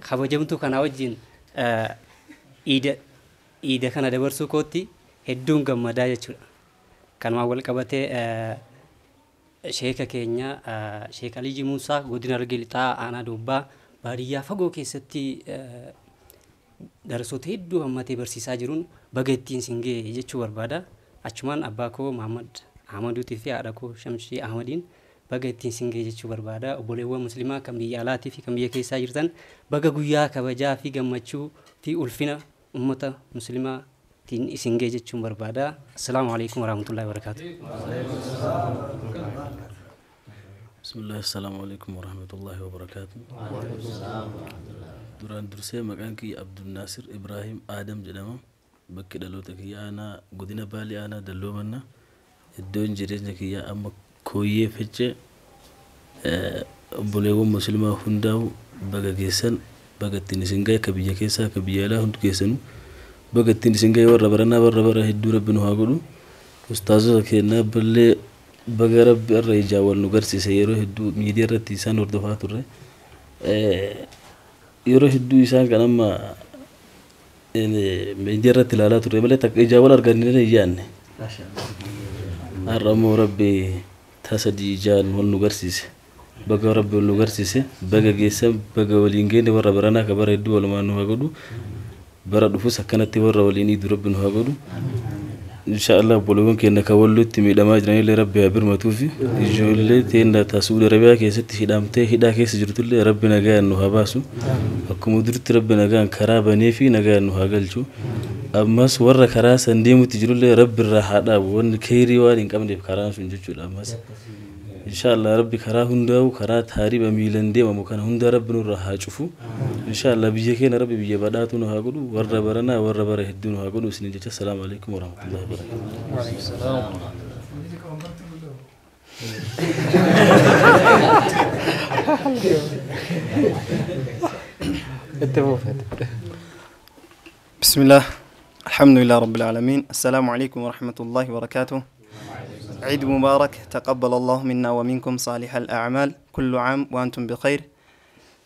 kabajamtuu kana wajjin iida kana dabarsuu kootti hedduun gammadaa jechuudha. Kanumaan wal qabatee sheeka keenya Sheek Alii Muusaa godina Harargee Lixaa aanaa Doobbaa baadiyyaa fagoo keessatti darsoota hedduu hammatee barsiisaa jiruun baga ittiin singee jechuu barbaada. Achumaan abbaa koo Mahammad Ahmaduutii fi haadha koo Shamshii Ahmadiin baga ittiin singee jechuu barbaada. Obboleewwan muslimaa kan biyya alaatii fi kan biyya keessaa jirtan baga guyyaa kabajaa fi gammachuu fi ulfina ummata muslimaatiin singee jechuun barbaada. Assalaamu alaikum warahmatullahi wabarakatuh. بسم الله السلام عليكم ورحمة الله وبركاته. duraan dursee maqaan kiyya Abdul Nasir Ibrahim Adam jedhama. Bakki dhaloota kiyya aanaa godina Baalee aanaa Dalloomanna. Iddoon jireenya kiyya amma Kooyyee Fichee obboleewwan muslimaa hundaa'u baga geessan baga ittiin isin gahe akka biyya keessaa akka biyya alaa hundi keessanuu baga ittiin isin gahe warra baranaa warra bara hedduu rabbi nu haa godhu. Ustaazota keenyaa ballee baga rabbi irra ijaa wal nu garsiise yeroo hedduu miidiyaa irratti isaan hordofaa turre. Yeroo hedduu isaan kan amma miidiyaa irratti ilaalaa turre malee takka ijaa wal argannee hin yaanne. Har'a immoo rabbi tasadii ijaan wal nu garsiise. Baga rabbi wal nu garsiise baga geessan baga waliin geenne warra baranaa akka bara hedduu walumaan nu haa godhu. Bara dhufus akkanatti warra waliin iidu rabbi nu haa godhu. Inshaallah obboleewwan keenya kan wallutti miidhamaa jiranillee rabbi haa birmatuufi ijoollee teenya Saudi Arabiyaa keessatti hidhamtee hidhaa keessa jirtullee rabbi nagaan nu haa baasu. Akkuma duritti rabbi nagaan karaa banee fi nagaan nu haa galchu. Ammas warra karaa san deemutti jirullee rabbi irraa haa dhaabu wanni kheyrii waan hin qabneef karaan sun jechuudha. Ammas inshaallah rabbi karaa hundaa'u karaa taariba miilan deemamu kana hunda rabbi nurraa haa cufu. Inshaallah biyya keenya rabbi biyya badhaatu nu haa godhu warra baranaa warra bara hedduu nu haa godhu isiniin jecha assalaamu alaikum warahmatullahi wabarakatuh. بسم الله الحمد لله رب العالمين. السلام عليكم ورحمة الله وبركاته. عيد مبارك تقبل الله منا ومنكم صالح الأعمال كل عام وأنتم بخير.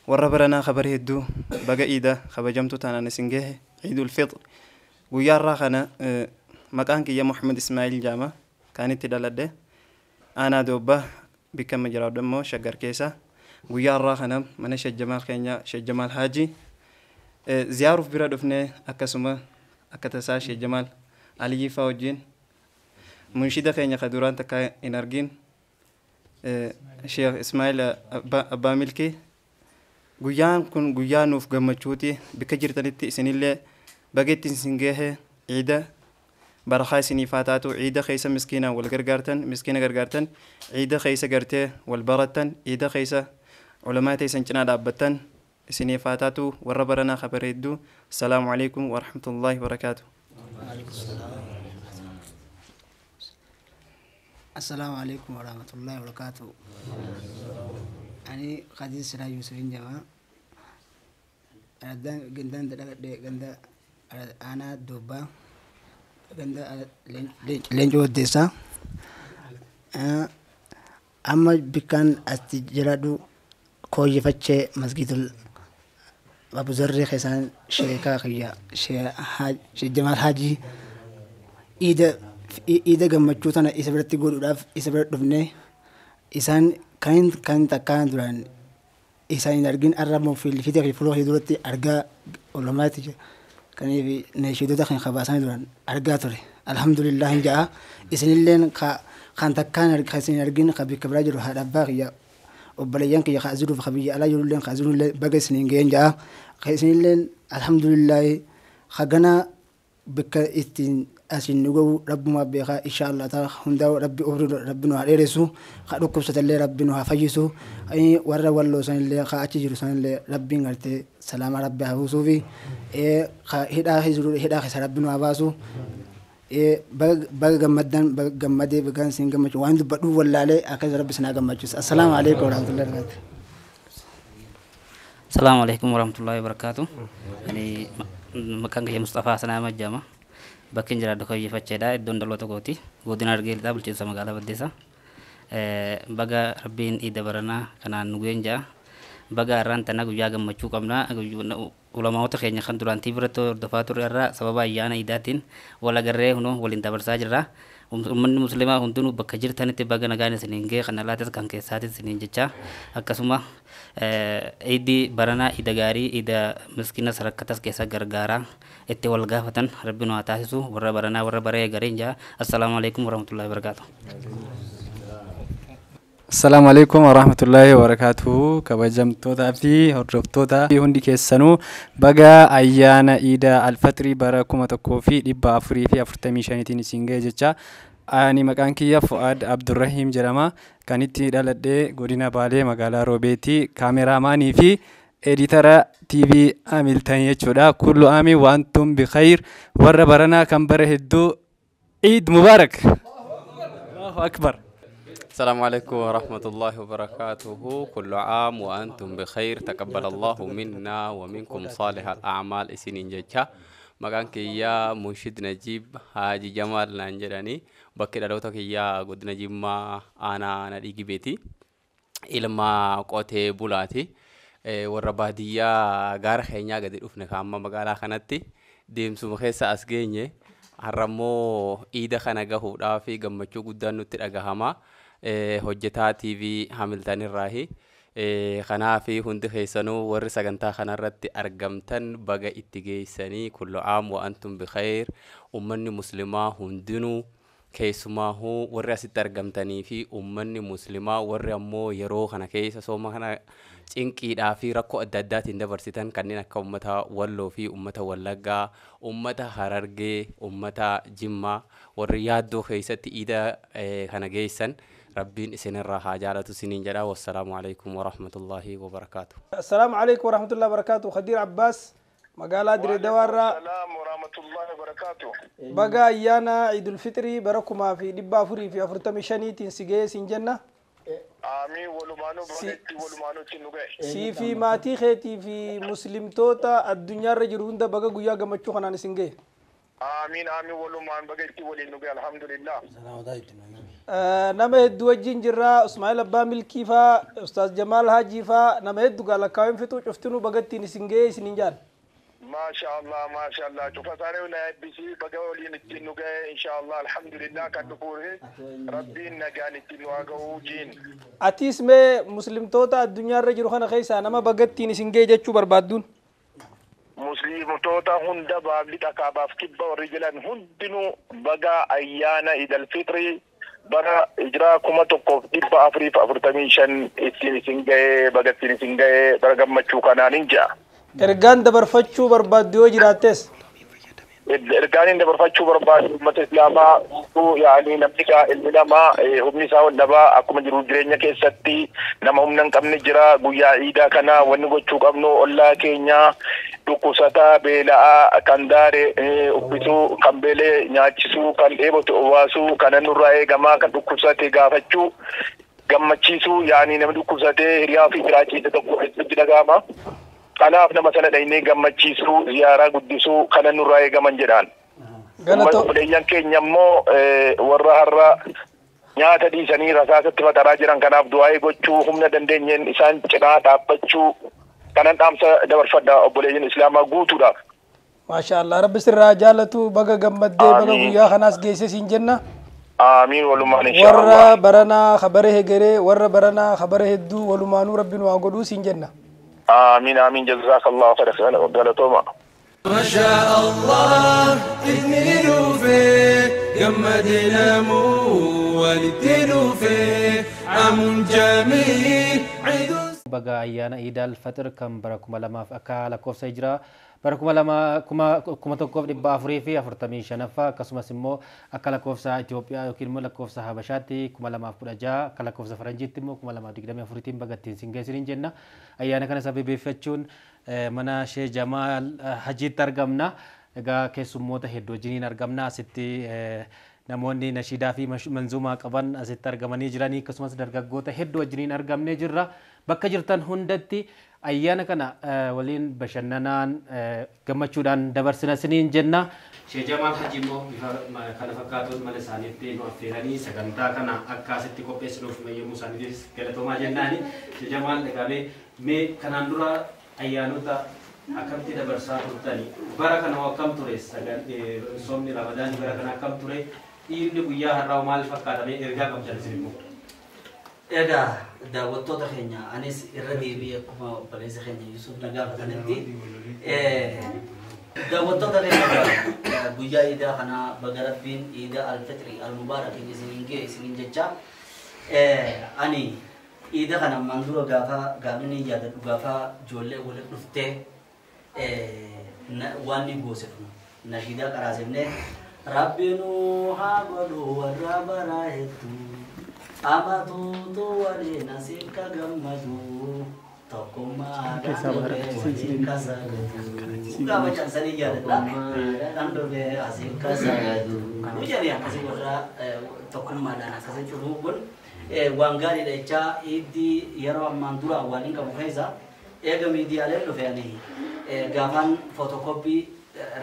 وربنا خبر هدو بقى إيدا خبجمتو تانا نسنجه عيد الفطر ويار راخنا مكانك يا محمد إسماعيل جامع كانت تدلده أنا دوبة بكم جراد دمو شجر كيسة ويار راخنا من شج جمال خينيا شج جمال حاجي زيارة في بلاد أفنى أكسمة أكتسا شج جمال علي فوجين منشدة خينيا خدوران تكا إنرجين شيخ إسماعيل أبا ملكي guyyaan kun guyyaa nuuf gammachuuti bakka jirtanitti isinillee baga ittiin singee ciida برخاء سنيفاتاتو عيدة خيسة مسكينة والغرغرتن مسكينة غرغرتن عيدة خيسة غرتي والبرتن عيدة خيسة علماء تيسن جنا دابتن سنيفاتاتو وربرنا خبريدو. السلام عليكم ورحمة الله وبركاته. السلام عليكم ورحمة الله وبركاته. أنا قديس سنا يوسف جماعة. ganda ana doba ganda lenjo desa amma bikan asti jiradu ko yifache masjidul Abu Zarri khisan sheka khiya she Jamal Haji ida gammachutana isabirti godudaf isabir dufne isan kan takkan duran إسان يرجين أربعة في الفيديو في فلوه يدورتي أرجع علماتي كان يبي نشيدو دخن خباسان دوران أرجع تري الحمد لله جاء إسان اللين خان تكان إسان يرجين خبي كبراج روح الباقي وبليان كي يخازرو خبي على يقولون خازرو بقى سنين جاء إسان اللين الحمد لله خجنا بك إستين أسين نجو رب ما بيخا إن شاء الله تعالى هندا ربي أورد ربنا عليرسو خلوك بس تلي ربنا فجيسو أي ورا والله سان اللي خاتي جرسان اللي ربي نقلت سلام ربي هوسو في هدا هزرو هدا خسر ربنا عباسو بق جمدان بق جمدي بقان سين جمد وعند بدو ولا عليه أكيد ربي سنا جمد السلام عليكم ورحمة الله وبركاته. السلام عليكم ورحمة الله وبركاته. يعني مكان كي مصطفى سلام الجامع. Bakin jira doko yifacheda don dalota goti godina argel dabul ci sama gala badesa baga rabbin ida barana kana nugenja baga ranta nagu yaga machu kamna ulama wata khenya khanduran tibrato dafatur arra sababa yana idatin wala garre huno walin tabar sajra umman muslima hundunu bakajir tanite baga nagane seninge kana latas kan ke sati senin jecha akasuma idi barana ida gari ida miskina sarakatas kesa gargara ette wal gafatan rabbina atasisu warra barana warra bare garinja. Assalamualaikum warahmatullahi wabarakatuh. السلام عليكم ورحمة الله وبركاته. كبجمتوتا في هربتوتا في هندي كيسانو بقى أيانا إيدا الفتري براكم تكوفي لبا أفري في أفرتمي شانيتين سينجي جتشا أني مكان كيا فؤاد عبد الرحيم جرما كانت دالدي غودينا بالي مقالا روبيتي كاميرا ماني في إديترا تي في عامل تانية جودا كل عام وأنتم بخير ورا برنا كم برهدو عيد مبارك. الله أكبر. السلام عليكم ورحمة الله وبركاته. كل عام وأنتم بخير. تقبل الله منا ومنكم صالح الأعمال سنين جتشا مكان كيا منشد نجيب حاجي جمال نانجراني بكرة دوتك يا قد نجيب ما أنا نديجي بيتي إلما قوتي بولاتي والربادية غار خينيا قد يفنى كاما مقالا خانتي ديم سمخيسا أسجيني هرمو إيدا خانقا هودا في قمتشو قدان نترقهما hojjetaa TV Hamilton irraahi kanaa fi hundi keessanuu warri sagantaa kanarratti argamtan baga itti geessanii kullu aam wa antum bikhair. Ummanni muslimaa hundinuu keessumaahu warri asitti argamtanii fi ummanni muslimaa warri ammoo yeroo kana keessa sooma kana cinqiidhaa fi rakkoo adda addaatiin dabarsitan kanneen akka ummata Walloo fi ummata Wallaggaa, ummata Harargee, ummata Jimmaa warri yaaddoo keessatti iida kana geessan ربين إسنرها حاجات سنين جدا. والسلام عليكم ورحمة الله وبركاته. السلام عليكم ورحمة الله وبركاته. خدير عباس مقالة دري دوارة. السلام ورحمة الله وبركاته. بقى يانا عيد الفطر بركما في دبا فري في أفرتمي شني تنسجي سنجنة. آمين ولمانو بغيتي ولمانو تنوجي. سي في ماتي خيتي في مسلم توتا الدنيا رجلون ده بقى جويا جمتشو خنا نسنجي. آمين آمين ولمان بغيتي ولنوجي الحمد لله. nama hedduu wajjin jirra Ismaa'il Abbaa Milkii faa Ustaaz Jamaal Haajii faa nama hedduu gaalakkaawwan fixuu cuftinuu bagattiin isin ga'ee isiniin jaan. ما شاء الله شوف ثاني ونبيسي بقولي نتنوجا إن شاء الله الحمد لله كدفوره ربي نجاني تنواجو جين. أتيس مه مسلم توتا الدنيا رجل خنا خيسا نما bagattiin isin ga'ee jechuu barbaadduun. مسلم توتا هندا بابلي تكاباف كبا ورجلان هندنو بقى أيانا إذا الفطر bara ijra kuma tokko dibba afrii fa afurtamii shan ittiin isin ga'ee bagattiin isin ga'ee bara gammachuu kanaan hin ja'a. Ergaan dabarfachuu barbaaddu yoo jiraattes. ergaan inni dabarfachuu barbaadu uummata islaamaa yaani namni ilmi namaa humni isaa ol dhabaa akkuma jiru jireenya keessatti nama humna hin qabne jira. Guyyaa iidaa kana wanni gochuu qabnu ollaa keenya dhukkubsataa beela'aa kan daare uffisuu kan beelee nyaachisuu kan dheebote obaasuu kan nurraa eegamaa kan dhukkubsate gaafachuu gammachiisuu yaani namni dhukkubsatee hiriyaa fi jiraachiisa tokko itti dhagahama. Kanaaf nama sana dhaynee gammachiisuu ziyaaraa guddisuu kana nurraa eegaman jedhaan. Obboleeyyan keenya immoo warra har'a nyaata dhiisanii rasaasatti fataraa jiran kanaaf du'aa gochuu humna dandeenyeen isaan cinaa dhaabbachuu kanan dhaamsa dabarfadha obboleeyyan islaamaa guutuudhaaf. Maashaallah rabbi sirraa jaalatu baga gammaddee baga guyyaa kanaas geesse siin jenna. Amiin walumaan inshaallah. Warra baranaa khabara hegeree warra baranaa khabara hedduu walumaanuu rabbiin waa godhuu siin jenna. آمين آمين جزاك الله خير وقالتوما ما شاء الله اثنين فيه جمدنا مو والدين فيه عام جميل عيد بقى أيانا عيد الفطر كم بركم لما أكل كوف سجرا بركم لما كما تكوف دبا أفريقيا أفرتمين شنفا كسمة سمو أكل كوف سا إثيوبيا يمكن ملا كوف سا حبشاتي كما لما أفرجا أكل كوف سا فرنجيت تمو كما لما دقدام أفريقيا بقى تنسينجا سرين جنة أيانا كنا سبب بفتشون منا شيخ جمال حجي ترجمنا إذا كسموته هدو جنين أرجمنا ستي namoonni nashiidaa fi manzuumaa qaban asitti argamanii jiranii akkasumas dargaggoota hedduu wajjiniin argamnee jirra. Bakka jirtan hundatti ayyaana kana waliin bashannanaan gammachuudhaan dabarsina siniin jenna. Sheekh Jamaal Hajji immoo bifa kana fakkaatuun mala isaaniitti nu affeeranii sagantaa kana akka asitti qopheessinuuf mayyamuu isaaniitis galatoomaa jennaani. Sheekh Jamaal egaamee mee kanaan dura ayyaanota akkamitti dabarsaa turtanii bara kana akkam ture soomni Ramadaan bara kana akkam ture dhiirri guyyaa har'aa maal fakkaatame ergaa qabdan isin immoo. Egaa daawwattoota keenya anis irra deebi'ee akkuma obboleessa keenya Yusuf nagaa kanatti daawwattoota keenya guyyaa iidaa kana baga rabbiin iidaa al-fitri al-mubaarakiin isiniin ga'e isiniin jecha ani iida kana ammaan dura gaafni yaadadhu gaafa ijoollee walitti dhuftee waan ni goosifnu nashiidaa qaraasifnee Rabbinu haa godhu warra baraa hedduu amatuutu waliin asiin ka gammadu tokkummaadhaan waliin ka sagadu gaafa cansanii yaadadha kan dhufe asiin ka sagadu hojjanii akkasii warra tokkummaadhaan akkasii cufuu kun waan gaariidha jechaa iddii yeroo ammaan dura waan hin qabu keessa eega miidiyaaleen dhufeanii gaafaan footokoppii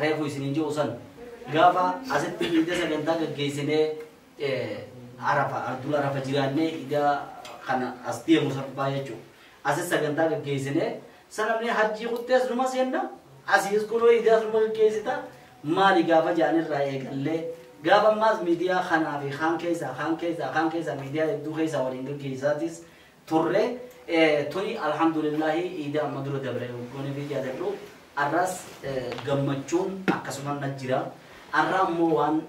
reefu isiniin jiru san gaafa asitti iida sagantaa gaggeessinee ardula arafa jiraannee iida kana as deemu sarbaa jechuudha. Asis sagantaa gaggeessinee sanamni hajjii kuttees numa seenna asiis kunoo iidaas numa gaggeessita maali gaafa jaanirraa eegallee gaafa ammaas miidiyaa kanaa fi kaan keessa miidiyaa hedduu keessa waliin gaggeessaatis turre tuni alhamdulillahi iida amma dura dabre goone fi yaadadhu arras gammachuun akkasuma na jira. Arraa ammoo waan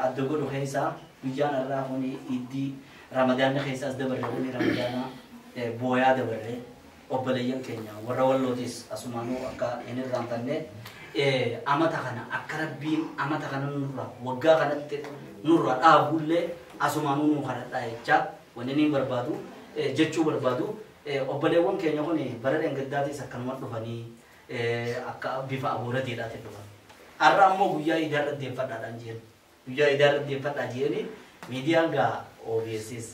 adda godhu keessa guyyaan arraa kuni iddii Ramadaan keessa as dabarre kuni Ramadaana booyaa dabarre obboleeyyan keenya warra wallootis asumaanuu akka hin irraanfanne amata kana akka rabbiin amata kana nurra waggaa kanatti nurra dhaabullee asumaanuu nu kadhadhaa jechaa wanni ni barbaadu jechuu barbaadu obboleewwan keenya kun bara dhangaddaatis akkanuma dhufanii akka bifa abuuratiidhaati dhufan. Arraa ammoo guyyaa iidaa irratti deeffadhaadhaan jiran guyyaa iidaa irratti deeffadhaa jiranii miidiyaan gaa OBS's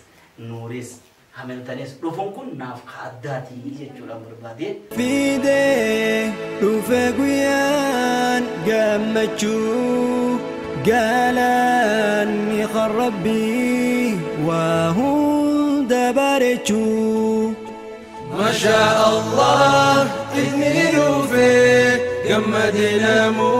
Nuuris Hamiltonis dhufuun kun naaf kaaddaati jechuudhaan barbaade. Fidee dhufee guyyaan gammachuu galaanni kan rabbii waa hunda bareechuu. ما شاء الله اثنين فيه جمدنا مو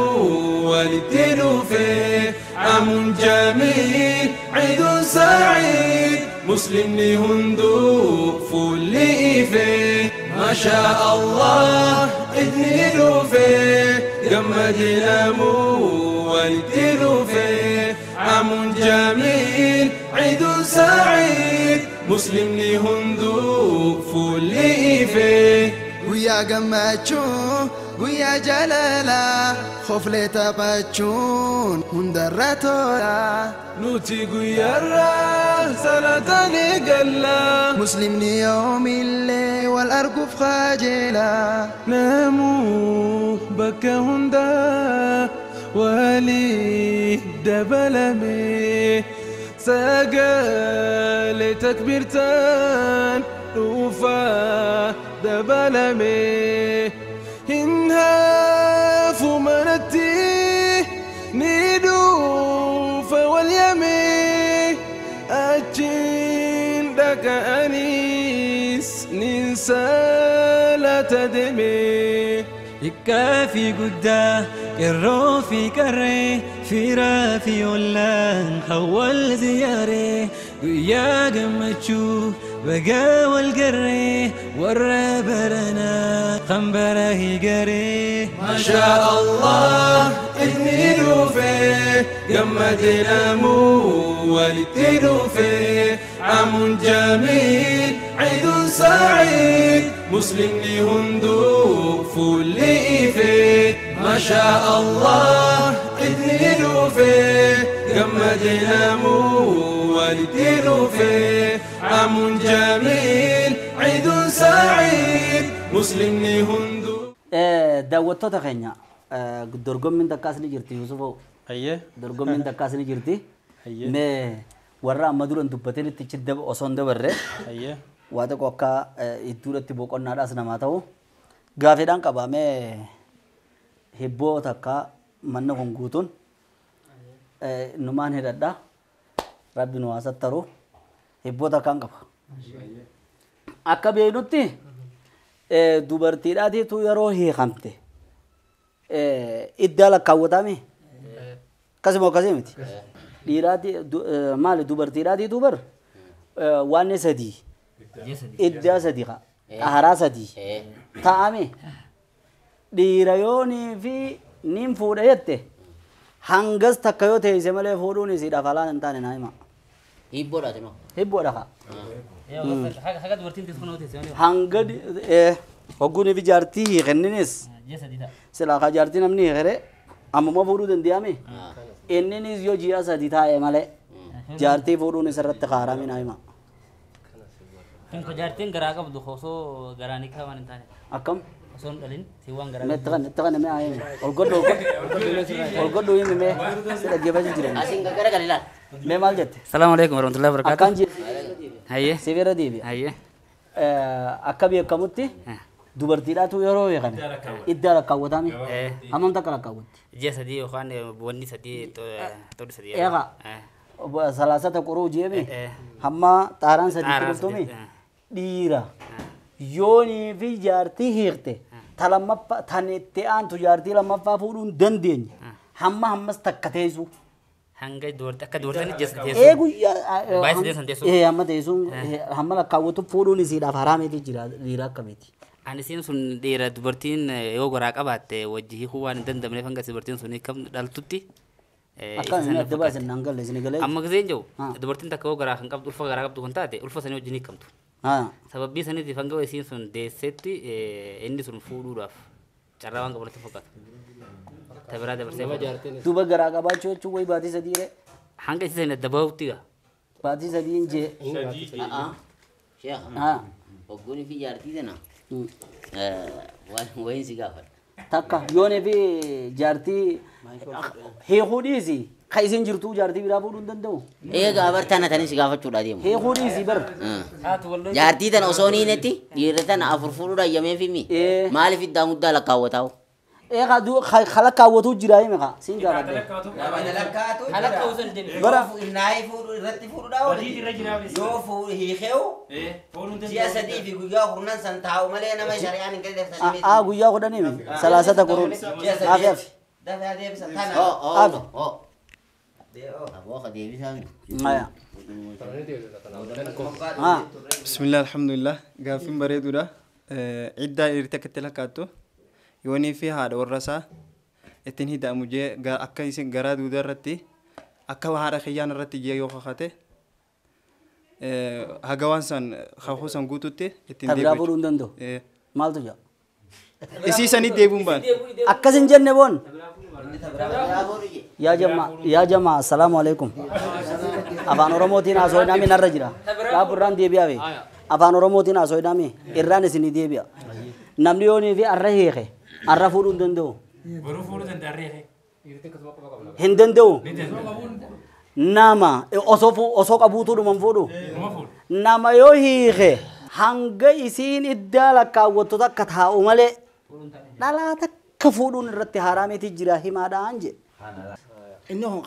والدين فيه عام جميل عيد سعيد مسلم هندو فولي فيه ما شاء الله اثنين فيه جمدنا مو والدين فيه عام جميل عيد سعيد مسلم هندو فولي فيه guyyaa gammachuu guyyaa jaalalaa khoflee taphachuun hundarra tola nuti guyyaarraa salatanii galla muslimni yoomillee wal arguuf qajeela namuu bakka hundaa walii dabalame sagalee takbiirtaan dhufaa dabalame hin hafu manatti ni dhufa wal yame achiin dhaqa'anis nin salata deeme Xiqqaa fi guddaa qeerroo fi qarree firaa fi ollaan hawwal ziyaaree guyyaa gammachuu bagaa wal garree warra baranaa kan bara higaree. Mashaa Allah inni dhufee gammadee namuu walitti dhufee amun jamiil ciidun saciid muslimni hunduu fuulli ifee. Mashaa Allah inni dhufee gammadee namuu walitti dhufee amun jamiil ciidun saciid muslimni hunduu. daawwattoota keenya dorgommiin takkaas ni jirti Yusufoo. Dorgommiin takkaas ni jirti. Mee warra amma duran dubbateen itti cidda osoo hin dabarre waa tokko akka idduudhatti boqonnaadhaas namaa ta'u gaafeedhaan qabamee hibboo takka manna kun guutuun numaan hidhadha rabbi nu waasattaru hibboo takkaan qaba. Akka beeknutti dubartiidhaatiitu yeroo hiikamte iddaa lakkaawwatame akkasuma akkasii miti dhiiraati maali dubartiidhaatiitu bar waan sadii iddaa sadii haraa sadii ta'ame dhiira yoonii fi nin fuudha jette hangas takka yoo teessise malee fuudhuun isiidhaaf alaan hin taane naa hima. Hibboodha tinoo. Hibboodha kaa. Haga dubartiin teessu kun teessu. Hanga hogguun fi jaartii hiikenninis silaa kaa jaartii namni hiikere ammuma fuudhuu danda'ame inninis yoo ji'a sadii taa'e malee jaartii fuudhuun isarratti kaarame naa hima. Kun jaartiin garaa qabdu osoo garaa ni kaawwan hin taane. Akkam? Osoo hin dhalin si waan garaa. Metti kan mee aayee ol godhu himi mee si dhaggeeffachuu jiran. Asiin gara kan ilaal. Mee maal jette? Salaamu alaikum warahmatullahi wabarakatuh. Akkaan jette. Hayyee. Sibiira deebi'a. Hayyee. Akka beekamutti dubartiidhaatu yeroo beekan iddaa lakkaawwatame hammam takka lakkaawwatti? Ji'a sadii yookaan wanni sadii tolli sadii. Eegaa salaasata qoruu jeeme hamma xaaraan sadii turtume dhiira yoonii fi jaartii hiikte ta lammaffaa tan itti aantu jaartii lammaffaa fuudhuun dandeenya hammas takka teessu. Hanga akka dubartiin jeessa teessu. Guyyaa baay'ee teessan teessu. Hamma teessuun hamma lakkaawwatu fuudhuun isiidhaaf haraameeti jira dhiira akkamiiti. Ani isiin sun dhiira dubartiin yoo garaa qabaatte wajji hiikuu waan hin dandamneef hanga dubartiin sun kam dhaltutti. Akkamiin adda baasan naan galle isin galee. Amma giseen jiru dubartiin takka yoo garaa kan qabdu ulfa garaa qabdu kan taate ulfa sanii wajjin hiikamtu. Sababii saniitiif hanga isiin sun deessetti inni sun fuudhuudhaaf carraa waan qabanatti fakkaata. Tabiraa dabarsee. Duba garaa qabaachuu jechuun wayi baatii sadii ree. Hanga isiin adda bahutti gaa. Baatii sadii hin jee. Sheekha. Hogguun fi jaartii tana. Wayin si gaafadha. Takka yoonii fi jaartii hiikuu dhiisi. Ka isin jirtuu jaartii biraa fuudhuu hin danda'u. Eegaa bartaana tanis gaafachuudha deemu. Hiikuu dhiisi bar. Jaartii tana osoo ni netti dhiirri tana afur fuudhuudha yamee fi mi. Maaliif iddaa muddaa lakkaawwataa'u? Eegaa kala kaawwatu jira hime kaa siin gaafadhe. Bara naayii fuudhu irratti fuudhuudha yoo hiikeewu ji'a sadii fi guyyaa kurnan san taa'u malee nama shari'aan hin galleeffatanii. Guyyaa kudhanii mi salaasata kuruun. Aafi aafi. Dafee adeemsa tana. Aafi. Abooka deebisaan. Maya. Bismillah alhamdulillah gaaffiin bareeduudha. Iddaa dhiirri akka itti lakkaattu yoonii fi haadha warra isaa ittiin hidhaamu jee akka isin garaa duudaa irratti akka haadha kiyyaan irratti jee yoo kakate haga waan san kakuu san guututti ittiin Tabiraa fuudhuu hin danda'u. Maaltu jira? isiisanii deebuun baan akkasin jenne boon yaa jamaa assalaamu alaikum afaan oromootiin haasofnaa min arra jira dhaaburraan deebi'aa bee afaan oromootiin haasofnaa irraan isinii deebi'a namni yoonii fi arra hiike arra fuudhuu hin danda'u hin danda'u nama osoo qabuutuu dhuman fuudhu nama yoo hiike hanga isiin iddaa lakkaawwattu takka taa'u malee dhalaa takka fuudhuun irratti haraamiti jira himaadhaan je inni kun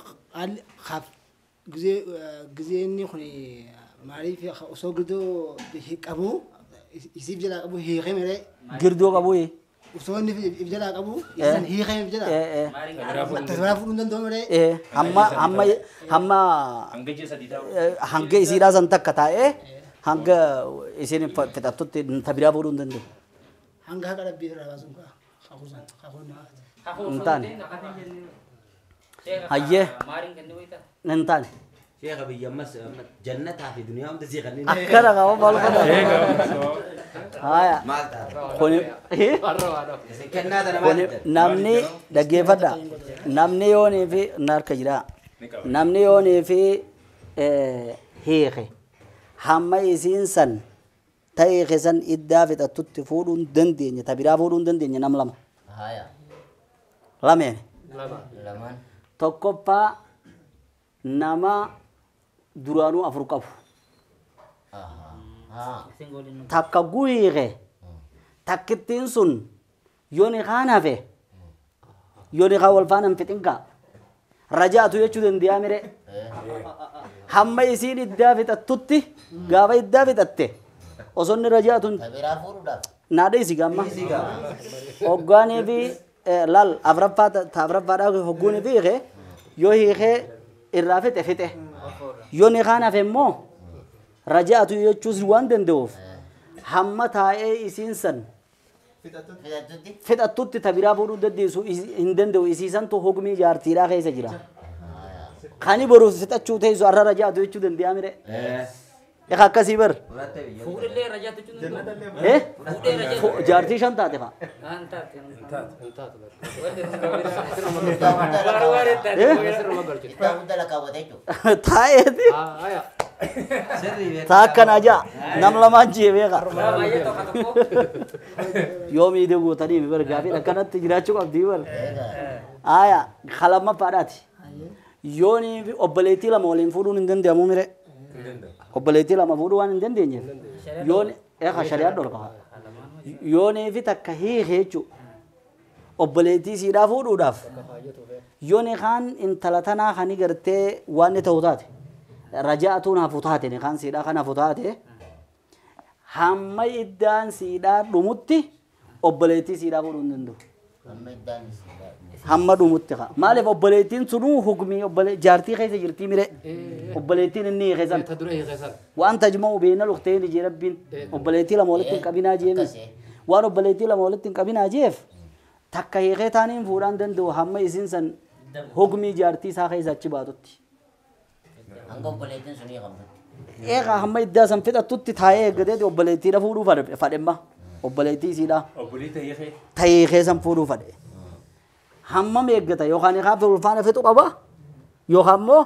gizee inni kun maaliif osoo girdoo qabu isiif jalaa qabu hiikee miree girdoo qabu osoo inni if jalaa qabu isan hiikee if jalaa tasbiraa fuudhuu hin danda'u miree hamma hanga isiidhaa san takka taa'ee hanga isin fixattutti tabiraa fuudhuu hin danda'u hanga haqa dhabbii irraa baasuun hin taane hayyee hin taane شيخ ابي يمس جنتها في دنيا وانت زي خليني اكثر غوا بالغدا هايا خوني نامني دغيفدا نامني يوني في نار كجرا نامني يوني في هيخي حما يسينسن تايخسن ادافت اتت فودون دندين تبيرا فودون دندين نملم هايا لامين لمان توكوبا نما duraanuu afur qabu takka guyiiqe takkittiin sun yooni kaan hafe yooni kaan wal faana hin fixinka rajaatu jechuu dandeeyaa mire hamma isiin iddaa fixattutti gaafa iddaa fixatte osonni rajaatun naada isi gamma hoggaanii fi lal afraffaadhaa hogguuni fi hiike yoo hiikee irraa fixe fixe yooni kaan hafe immoo rajaatu jechuus waan danda'uuf hamma taa'ee isiin san fixattutti tabiraa fuudhuu dandeessu hin danda'u isiisantu hogmii jaartiidhaa keessa jira kani boruuf fixachuu teessu arra rajaatu jechuu dandeeyaa mire eka akkasii bar fuudhillee rajaatu jechuu danda'u jaartii shan taate fa taa'eeti taakkan ajaa nam lamaan jee beeka yoo miidhe gootanii bar gaafii akkanatti jiraachuu qabdii bar aya kalamaffaadhaati yoonii fi obboleettii lama waliin fuudhuun hin danda'amu mire obboleettii lama fuudhuu waan hin dandeenye yooni eka shari'aa dhorka yoonii fi takka hiike jechuu obboleettii siidhaa fuudhuudhaaf yooni kaan intala tanaa kani gartee waan ni ta'u taate rajaatuun hafu taate ni kaan siidhaa kan hafu taate hamma iddaan siidhaa dhumutti obboleettii siidhaa fuudhuu hin danda'u hamma dhumutti ka maaliif obboleettiin sunuu hukmii jaartii keessa jirtii mire obboleettiin inni hiikesan waan tajma'u beena luqteen ijee rabbiin obboleettii lama walitti hin qabinaa jeemi waan obboleettii lama walitti hin qabinaa jeef takka hiikee taaniin fuudhaan danda'u hamma isiin san hukmii jaartii isaa keessa achi baatutti eegaa hamma iddaa san fixattutti taa'ee eeggateeti obboleettiidha fuudhuu fadhemma obboleettii isiidha ta'iikee san fuudhuu fadhe hamma meeggata yookaan ikaaf ulfaana fixu qaba yookaan immoo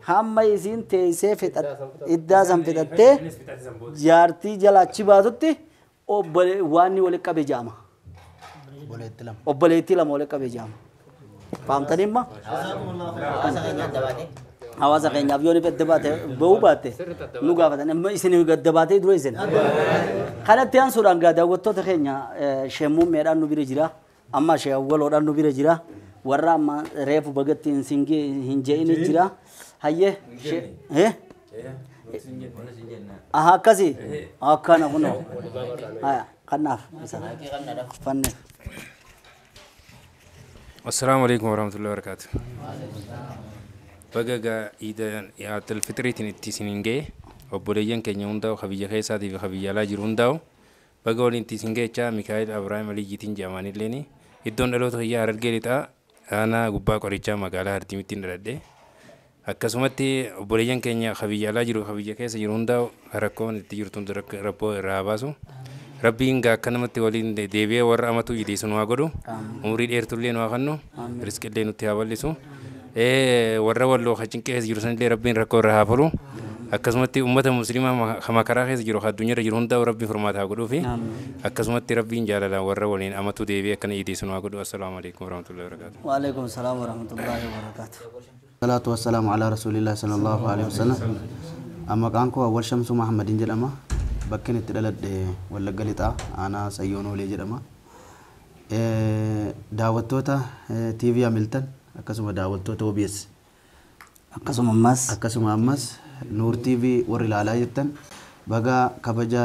hamma isiin teessee iddaa san fixattee jaartii jala achi baatutti waan ni walitti qabe jaama obboleettii lama walitti qabe jaama fahamtanimma hawaasa keenyaaf yoo ni fedde baate bahuu baatte nu gaafatan amma isin gadda baatee dura isin kanatti aansuudhaan gaa daawwattoota keenya sheemmuummeedhaan nu bira jira amma shee awwaloodhaan nu bira jira warra amma reefu bagatti hin je'ini jira hayyee aha akkasii akkana kunoo haya kannaaf isa fanne السلام عليكم ورحمة الله وبركاته. بقى إذا يا الفطرة تنتسينجي وبريان كنيون داو خبيجة خيسات في خبيجة لا جرون داو بقى ولين تسينجي تا ميكائيل أبراهيم علي جيتين جاماني ليني إدون دلو تخيا هرجلتا أنا غبا كوريتشا مقالة هرتيمتين ردة akkasumatti obboleeyyan keenya خبيجة لا جرو خبيجة keessa jiruun daa'u rakkoon itti jirtuun rakkoo irraa baasu rabbiin gaa akkanumatti waliin deebi'ee warra amatu ideessu nu haa godhu umurii dheertullee nu haa kennu riskillee nutti haa bal'isu warra walloo cinqee jiru sanillee rabbiin rakkoo irra haa furu akkasumatti ummata muslimaa makaraa keessa jiru addunyaa irra jiru hundaa rabbiin furmaata haa godhuu fi akkasumatti rabbiin jaalalaan warra waliin amatu deebi'ee akkana ideessu nu haa godhu. Assalaamu alaikum warahmatullahi wabarakatuh. Wa alaikum salaam warahmatullahi wabarakatuh. Salatu wassalamu ala rasulillah sallallahu alaihi wasallam. Amma qaanko awwal shamsu Muhammadin jedhama. Bakkeen itti dhaladhe Wallagga Lixaa aanaa Sayyoonoolee jedhama. Daawwattoota TV Hamilton akkasuma daawwattoota OBS akkasuma ammas Nuur TV warri ilaalaa jirtan baga kabaja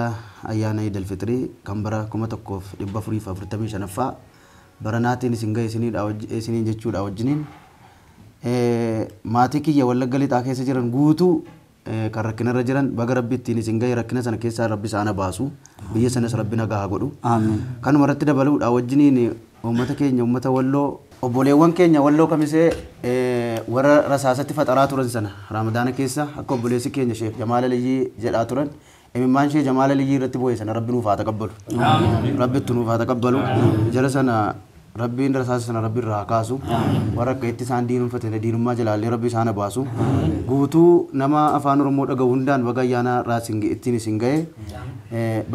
ayyaana Eid al-Fitrii kan bara 1445ffaa baranaatiin isin ga'e isiniin jechuudha wajjiniin maatii kiyya Wallagga Lixaa keessa jiran guutuu kan rakkina irra jiran baga rabbi ittiin isin ga'e rakkina sana keessaa rabbi isaana baasu biyya sanas rabbi nagaa godhu kanuma irratti dabaluudha wajjiniin uummata keenya uummata Walloo obboleewwan keenya Walloo kamisee warra rasaasatti faxaraa turan sana ramadaana keessa akka obboleessi keenya Sheekh Jamaal Aliyyii jedhaa turan imimmaan Sheekh Jamaal Aliyyii irratti bu'e sana rabbi nuuf haa taqabbalu rabbitti nuuf haa taqabbalu jara sana rabbiin rasaasa sana rabbi irraa kaasu warra akka itti isaan diinuunfatanii diinummaa jalaallee rabbi isaan baasu guutuu nama afaan Oromoo dhaga'u hundaan baga ayyaana raasingi ittiin isin ga'e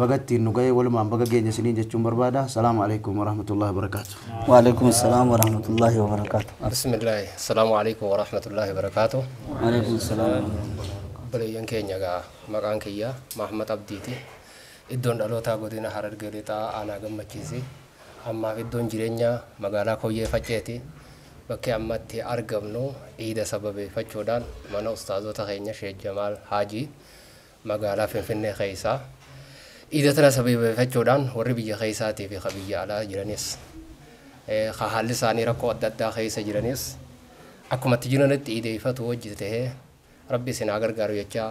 baga ittiin nu ga'e walumaan baga geenya isiniin jechuun barbaada. Salaamu alaikum warahmatullahi wabarakatuh. Wa alaikum salaam warahmatullahi wabarakatuh. Bismillah. Salaamu alaikum warahmatullahi wabarakatuh. Wa alaikum salaam. Balayyaan keenya gaa maqaan kiyya Mahammad Abdiiti. Iddoon dhalootaa godina Harargee Lixaa aanaa Gammachiisi. Ammaaf iddoon jireenya magaalaa Koyyee Facceeti. Bakki ammatti argamnu Iida sababeeffachuudhaan mana ustaazota keenya Sheekh Jamaal Haajii magaalaa Finfinnee keessaa Iida tana sababeeffachuudhaan warri biyya keessaatii fi biyya alaa jiranis haalli isaanii rakkoo adda addaa keessa jiranis akkumatti jiranitti iideeffatu hojii tahee rabbi isin haa gargaaru jechaa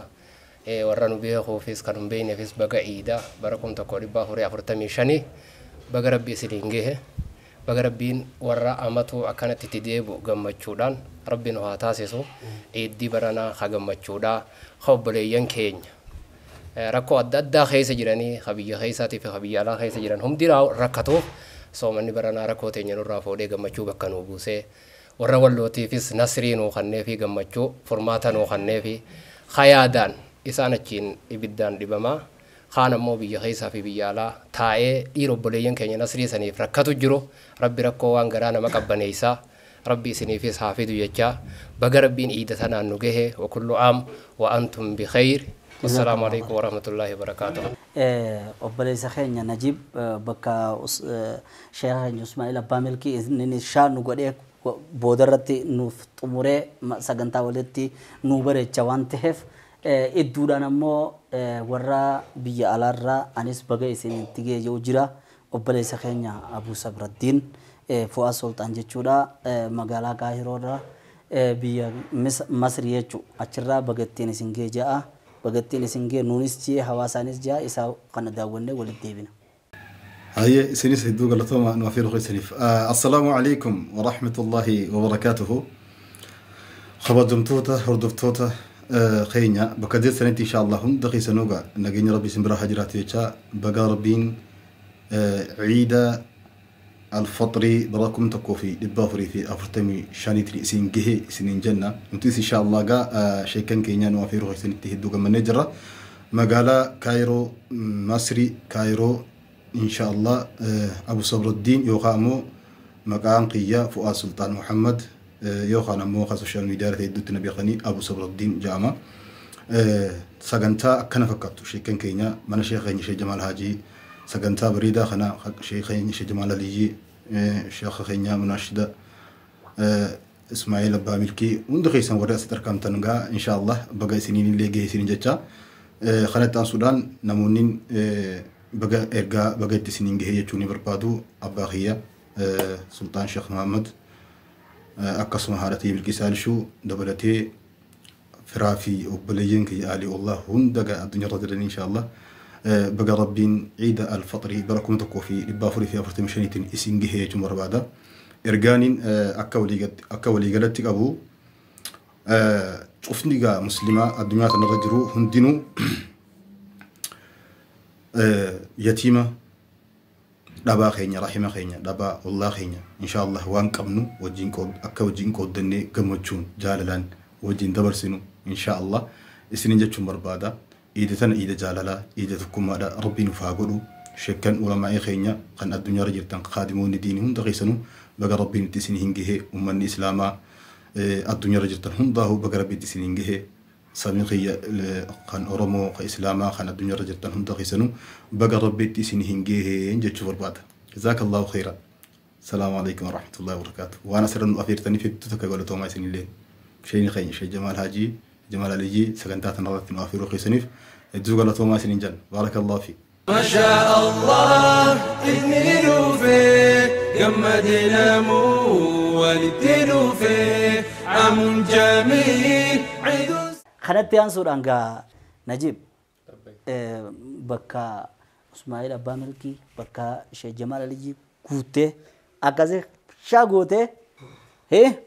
warra nu beekuufis kan hin beekneefis baga Iida bara 1445 baga rabbi isiniin gahe baga rabbiin warra amatu akkanatti itti deebi'u gammachuudhaan rabbiin haa taasisu iiddii baranaa haa gammachuudhaa haa obboleeyyan keenya rakkoo adda addaa keessa jiranii haa biyya keessaatii fi haa biyya alaa keessa jiran hundi rakkatuuf soomanni baranaa rakkoo teenya nurraa fuudhee gammachuu bakka nuu buusee warra Wallootiifis nasrii nuu kannee fi gammachuu furmaata nuu kannee fi hayaadaan isaan achiin ibiddaan dhibamaa kaan ammoo biyya keessaa fi biyya alaa taa'ee dhiira obboleeyyan keenya nasrii saniif rakkatu jiru rabbi rakkoo waan garaa nama qabbaneessaa rabbi isiniifis haa fidu jechaa baga rabbiin Iida tanaan nu gahe wa kullu aam wa antum bi khayr. Assalaamu alaikum warahmatullahi wabarakatuh. Obboleessa keenya Najib bakka Sheekh Ismaa'il Abbaa Milkii inni shaan nu godhee boodarratti nuuf xumuree sagantaa walitti nu bareecha waan ta'eef idduudhaan ammoo warra biyya alaarraa anis baga isinitti geejjuu jira obboleessa keenya Abuu Sabraddiin Fu'aa Sultaan jechuudha magaalaa Kaahiroorraa biyya Masri jechuu achirraa bagattiin isin geejja'a bagattiin isin gee nuunis jee hawaasaanis jaa isaa kana daawwannee walitti deebina. هاي سنيس هدوء قلتهم نوافير خير سنيف السلام عليكم ورحمة الله وبركاته خبر جمتوتا هردفتوتا خينيا بكدير سنتي إن شاء الله هم دقي سنوغا نجيني ربي سنبرا حجراتي يتشا بقى ربين عيد الفطري براكم تكوفي للبافري في أفرتمي شانيتري سين جهي سنين جنة نتيس إن شاء الله جا شيكن كينيا نوافير خير سنتي هدوء من نجرة مقالة كايرو مصري كايرو إن شاء الله أبو صبر الدين يوقامو مقام قيا فؤاد سلطان محمد يوقان أمو سوشيال ميديا تيدوت نبي خني أبو صبر الدين جامع سجنتا كنا فكرت شيء كان كينيا من شيخ شيخ جمال هاجي سجنتا بريدة خنا شيخ شيخ جمال علي شيخ خينيا مناشدة إسماعيل أبا ملكي وندخي سن ورا ستركم تنجا إن شاء الله بقى سنين اللي جه سنين جتا خلت السودان نمونين بقى إرجع بقى تسنين جهية توني بربادو أباخية سلطان شيخ محمد أقسم هارتي بالكسال شو دبلتي فرافي وبليين كي آلي الله هندقة الدنيا رضي إن شاء الله بقى ربين عيد الفطري بركم تكوفي لبافري في أفرت مشانيتين إسين جهية تمر بعدا إرجانين أكولي قالت أبو شوفني جا مسلمة الدنيا تنرجرو هندينو يتيمة دابا خينيا رحمة خينيا دابا والله خينيا إن شاء الله وان قبنو وجين كود أكا وجين كود دني قمتشون جاللان وجين دبر سنو إن شاء الله السنين جتشون بربادا إيدة تنا إيدة جاللا إيدة تكون مادا ربي نفاقلو شكن علماء خينيا قن الدنيا رجلتن خادمون دينهم دغيسنو بقى ربي نتسين هنجه أمن إسلاما الدنيا رجلتن هم ضاهو بقى ربي نتسين هنجه سامخية قن أرمو إسلاما قن الدنيا رجلتن هم دغيسنو بقى ربي نتسين هنجه إنجتشو بربادا جزاك الله خيرا السلام عليكم ورحمة الله وبركاته وأنا سرن أفيرتني في تتك قولة توما سنين لين شيء خير شيء جمال هاجي جمال عليجي سكنتات نظرت نوافر وخي سنيف الزوج قولة توما سنين جن بارك الله فيك ما شاء الله تدنينو فيه جمدنا مو ولدينو فيه عام جميل عيد خنت ينصر عنك نجيب بكا اسماعيل أبا ملكي بكا شيخ جمال عليجي كوته أكاسي شاغوته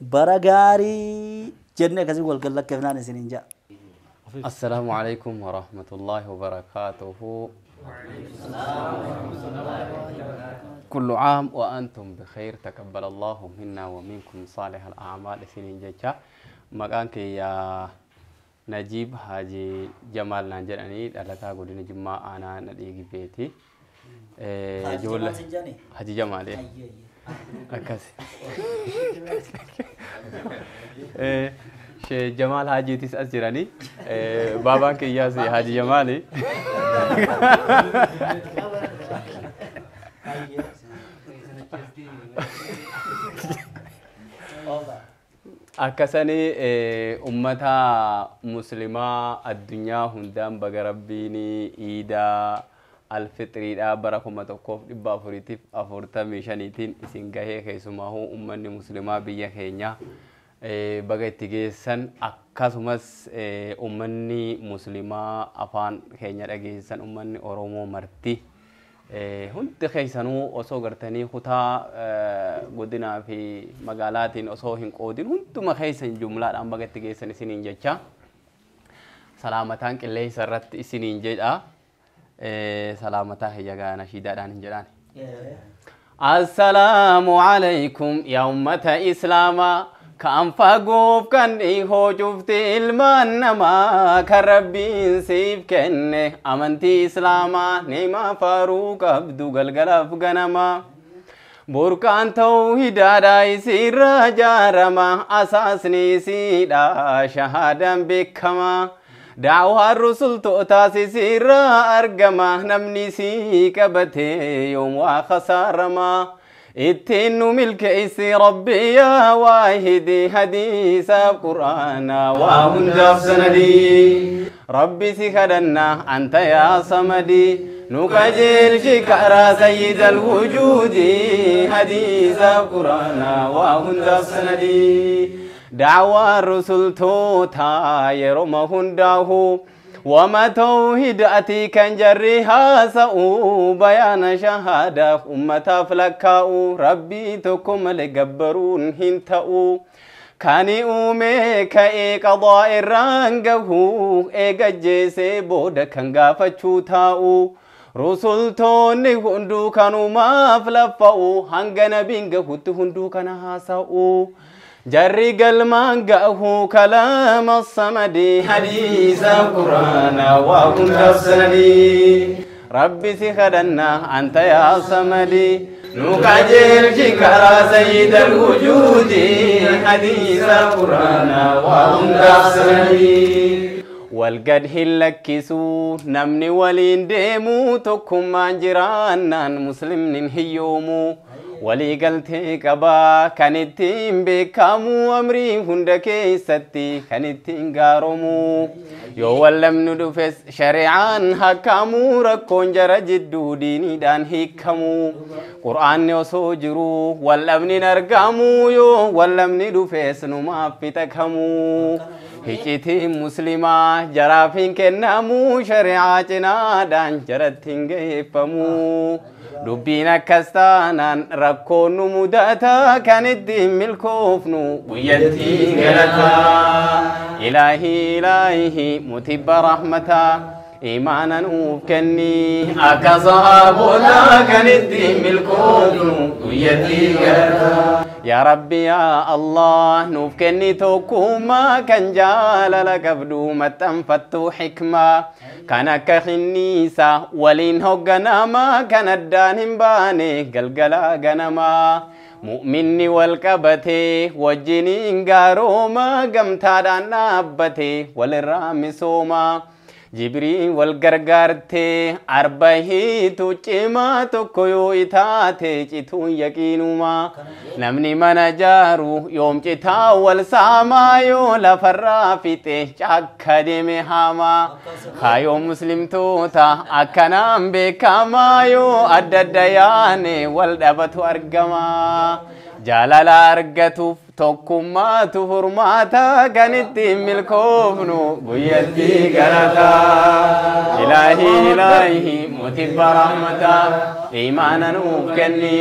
برغاري جنة كاسي والقلة كيفنا نسينجا السلام عليكم ورحمة الله وبركاته كل عام وأنتم بخير تقبل الله منا ومنكم صالح الأعمال سنين جيشا مكانك يا نجيب حاجي جمال نانجراني دلتا قولين جماعة أنا نديك بيتي جولة حاجي جمالي أكاسي شيخ جمال حاجي تيس أسجراني بابا كياسي حاجي جمالي akkasani ummata muslimaa addunyaa hundaan baga rabbiini iida alfitriidha bara 1445tiin isin gahee keessumaahu ummanni muslimaa biyya keenya baga itti geessan akkasumas ummanni muslimaa afaan keenya dhageessan ummanni oromoo marti hundi keessanuu osoo gartanii kutaa godinaa fi magaalaatiin osoo hin qoodin hunduma keessan jumlaadhaan baga itti geessan isiniin jecha salaamataan qilleensa irratti isiniin jedha salaamataa hiyyagaa nashiidaadhaan hin jedhaan assalaamu alaykum yaa ummata islaamaa kan fagoof kan dhihoo cufti ilmaan namaa kan rabbiin siif kenne amantii islaamaa neemaa faaruu qabdu galgalaaf ganamaa burqaan tawhiidaadhaa isiirraa jaarama asaasni isiidha shahaadaan beekamaa daawwaan rusultootaas isiirraa argama namni isii qabatee yoom waa khasaaramaa اتنو ملك اسي ربي يا واحدي حديث قرآن وهن سندي ربي سخدنا أنت يا صمدي نكجل شكرا سيد الوجود حديث قرآن وهن سندي دعوى الرسل توتا يرمهن داهو وما توحيد أتي كان جريها سأو بيان شهادة أمتا فلكاو ربي تكم لقبرون هنتاو كاني أومي كأي قضاء الرانقه إيقا جيسي بودا كان غافتشو تاو رسول توني هندو كانوا ما فلفاو هنغنا بينغا هندو كان هاساو جري قلمان قاهو كلام الصمدي حديث القرآن وكن تفسدي ربي سخدنا أنت يا صمدي نكجل شكرا سيد الوجود حديث القرآن وكن تفسدي والقد هلكسو نمني ولين ديمو تكم جيرانا مسلم هيومو ولي قلتي قبا كانتين بكامو أمري هندكي ستي كانتين قارمو يو ولم ندفس شريعان حكامو ركون جرى جدو ديني دان هكامو قرآن يوسو جرو ولم نرقامو يو ولم ندفس نما فتكامو هكيتي مسلمة جرافين كنامو شريعاتنا دان جرتين قيفمو دبينا كستانا ركون مداتا كانت ملكوفنو ويلتي غلطا إلهي إلهي متب رحمتا إيمانا وكني أكصاب ولا كانت ملكوم ويدي يا ربي يا الله نوفكني توكوما كان جال لك بدومة تنفتو حكمة كان كخنيسة ولين هو جنما كان الدانهم باني قلقلا جنما مؤمني والكبتي وجني انقاروما قمتا نابتي والرامي سوما جبريل والغرغرتي أربعه توچما توكيو إتاتي چتون يقينوما نمني منجارو يوم چتا والساما يو لفرافته چاكا ديمي هاما خايو مسلم توتا أكنام بكاما يو أدد دياني والدبتو أرقما جلال أرقتو توكما تفرماتا كانت ملكوفنو بيدي غلطا إلهي متب رحمتا إيمانا وكني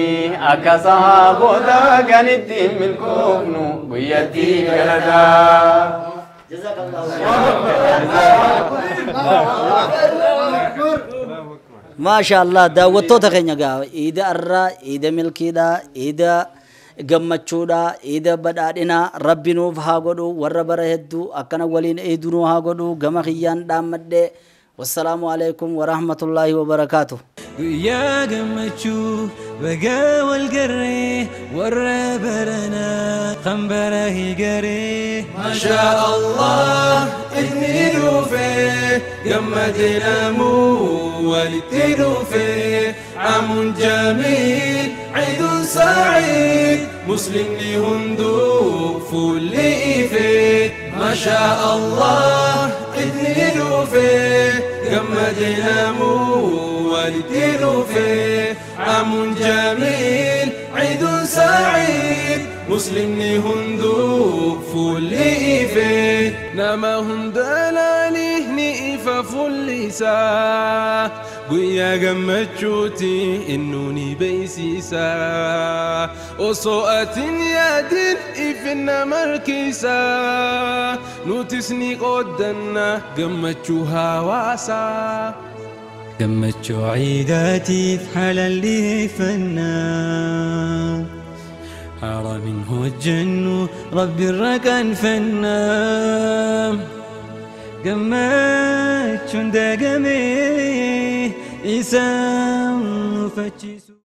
أكصابوتا كانت ملكوفنو بيدي غلطا جزاك الله ما شاء الله داوتو تخينيا إيدا الرا إيدا ملكيدا إيدا gammachuudha ida badhaadhina rabbi nuuf haa godhu warra bara hedduu akkana waliin eedunuu haa godhu gama kiyyaan dhaammadhe wassalaamu alaikum warahmatullaahi wabarakaatuh يا قمتشو بقى والقري والربرنا خنبره قري ما شاء الله اتنينو فيه قمتنا مو ولتنو فيه عام جميل عيد سعيد مسلم لهندو فول فيه ما شاء الله اتنينو فيه قمتنا مو والدين فيه عام جميل عيد سعيد مسلم هندو فول فيه نما هندلالي نئف فلسا قويا قمتشوتي إنوني بيسيسا وصوءة يادين إفنا مركيسا نوتسني قدنا قمتشوها واسا قمتشو عيداتي في حلال فنا حرام هو الجن ربي الركن فنا قمتشو دقمي إسام فتشيسو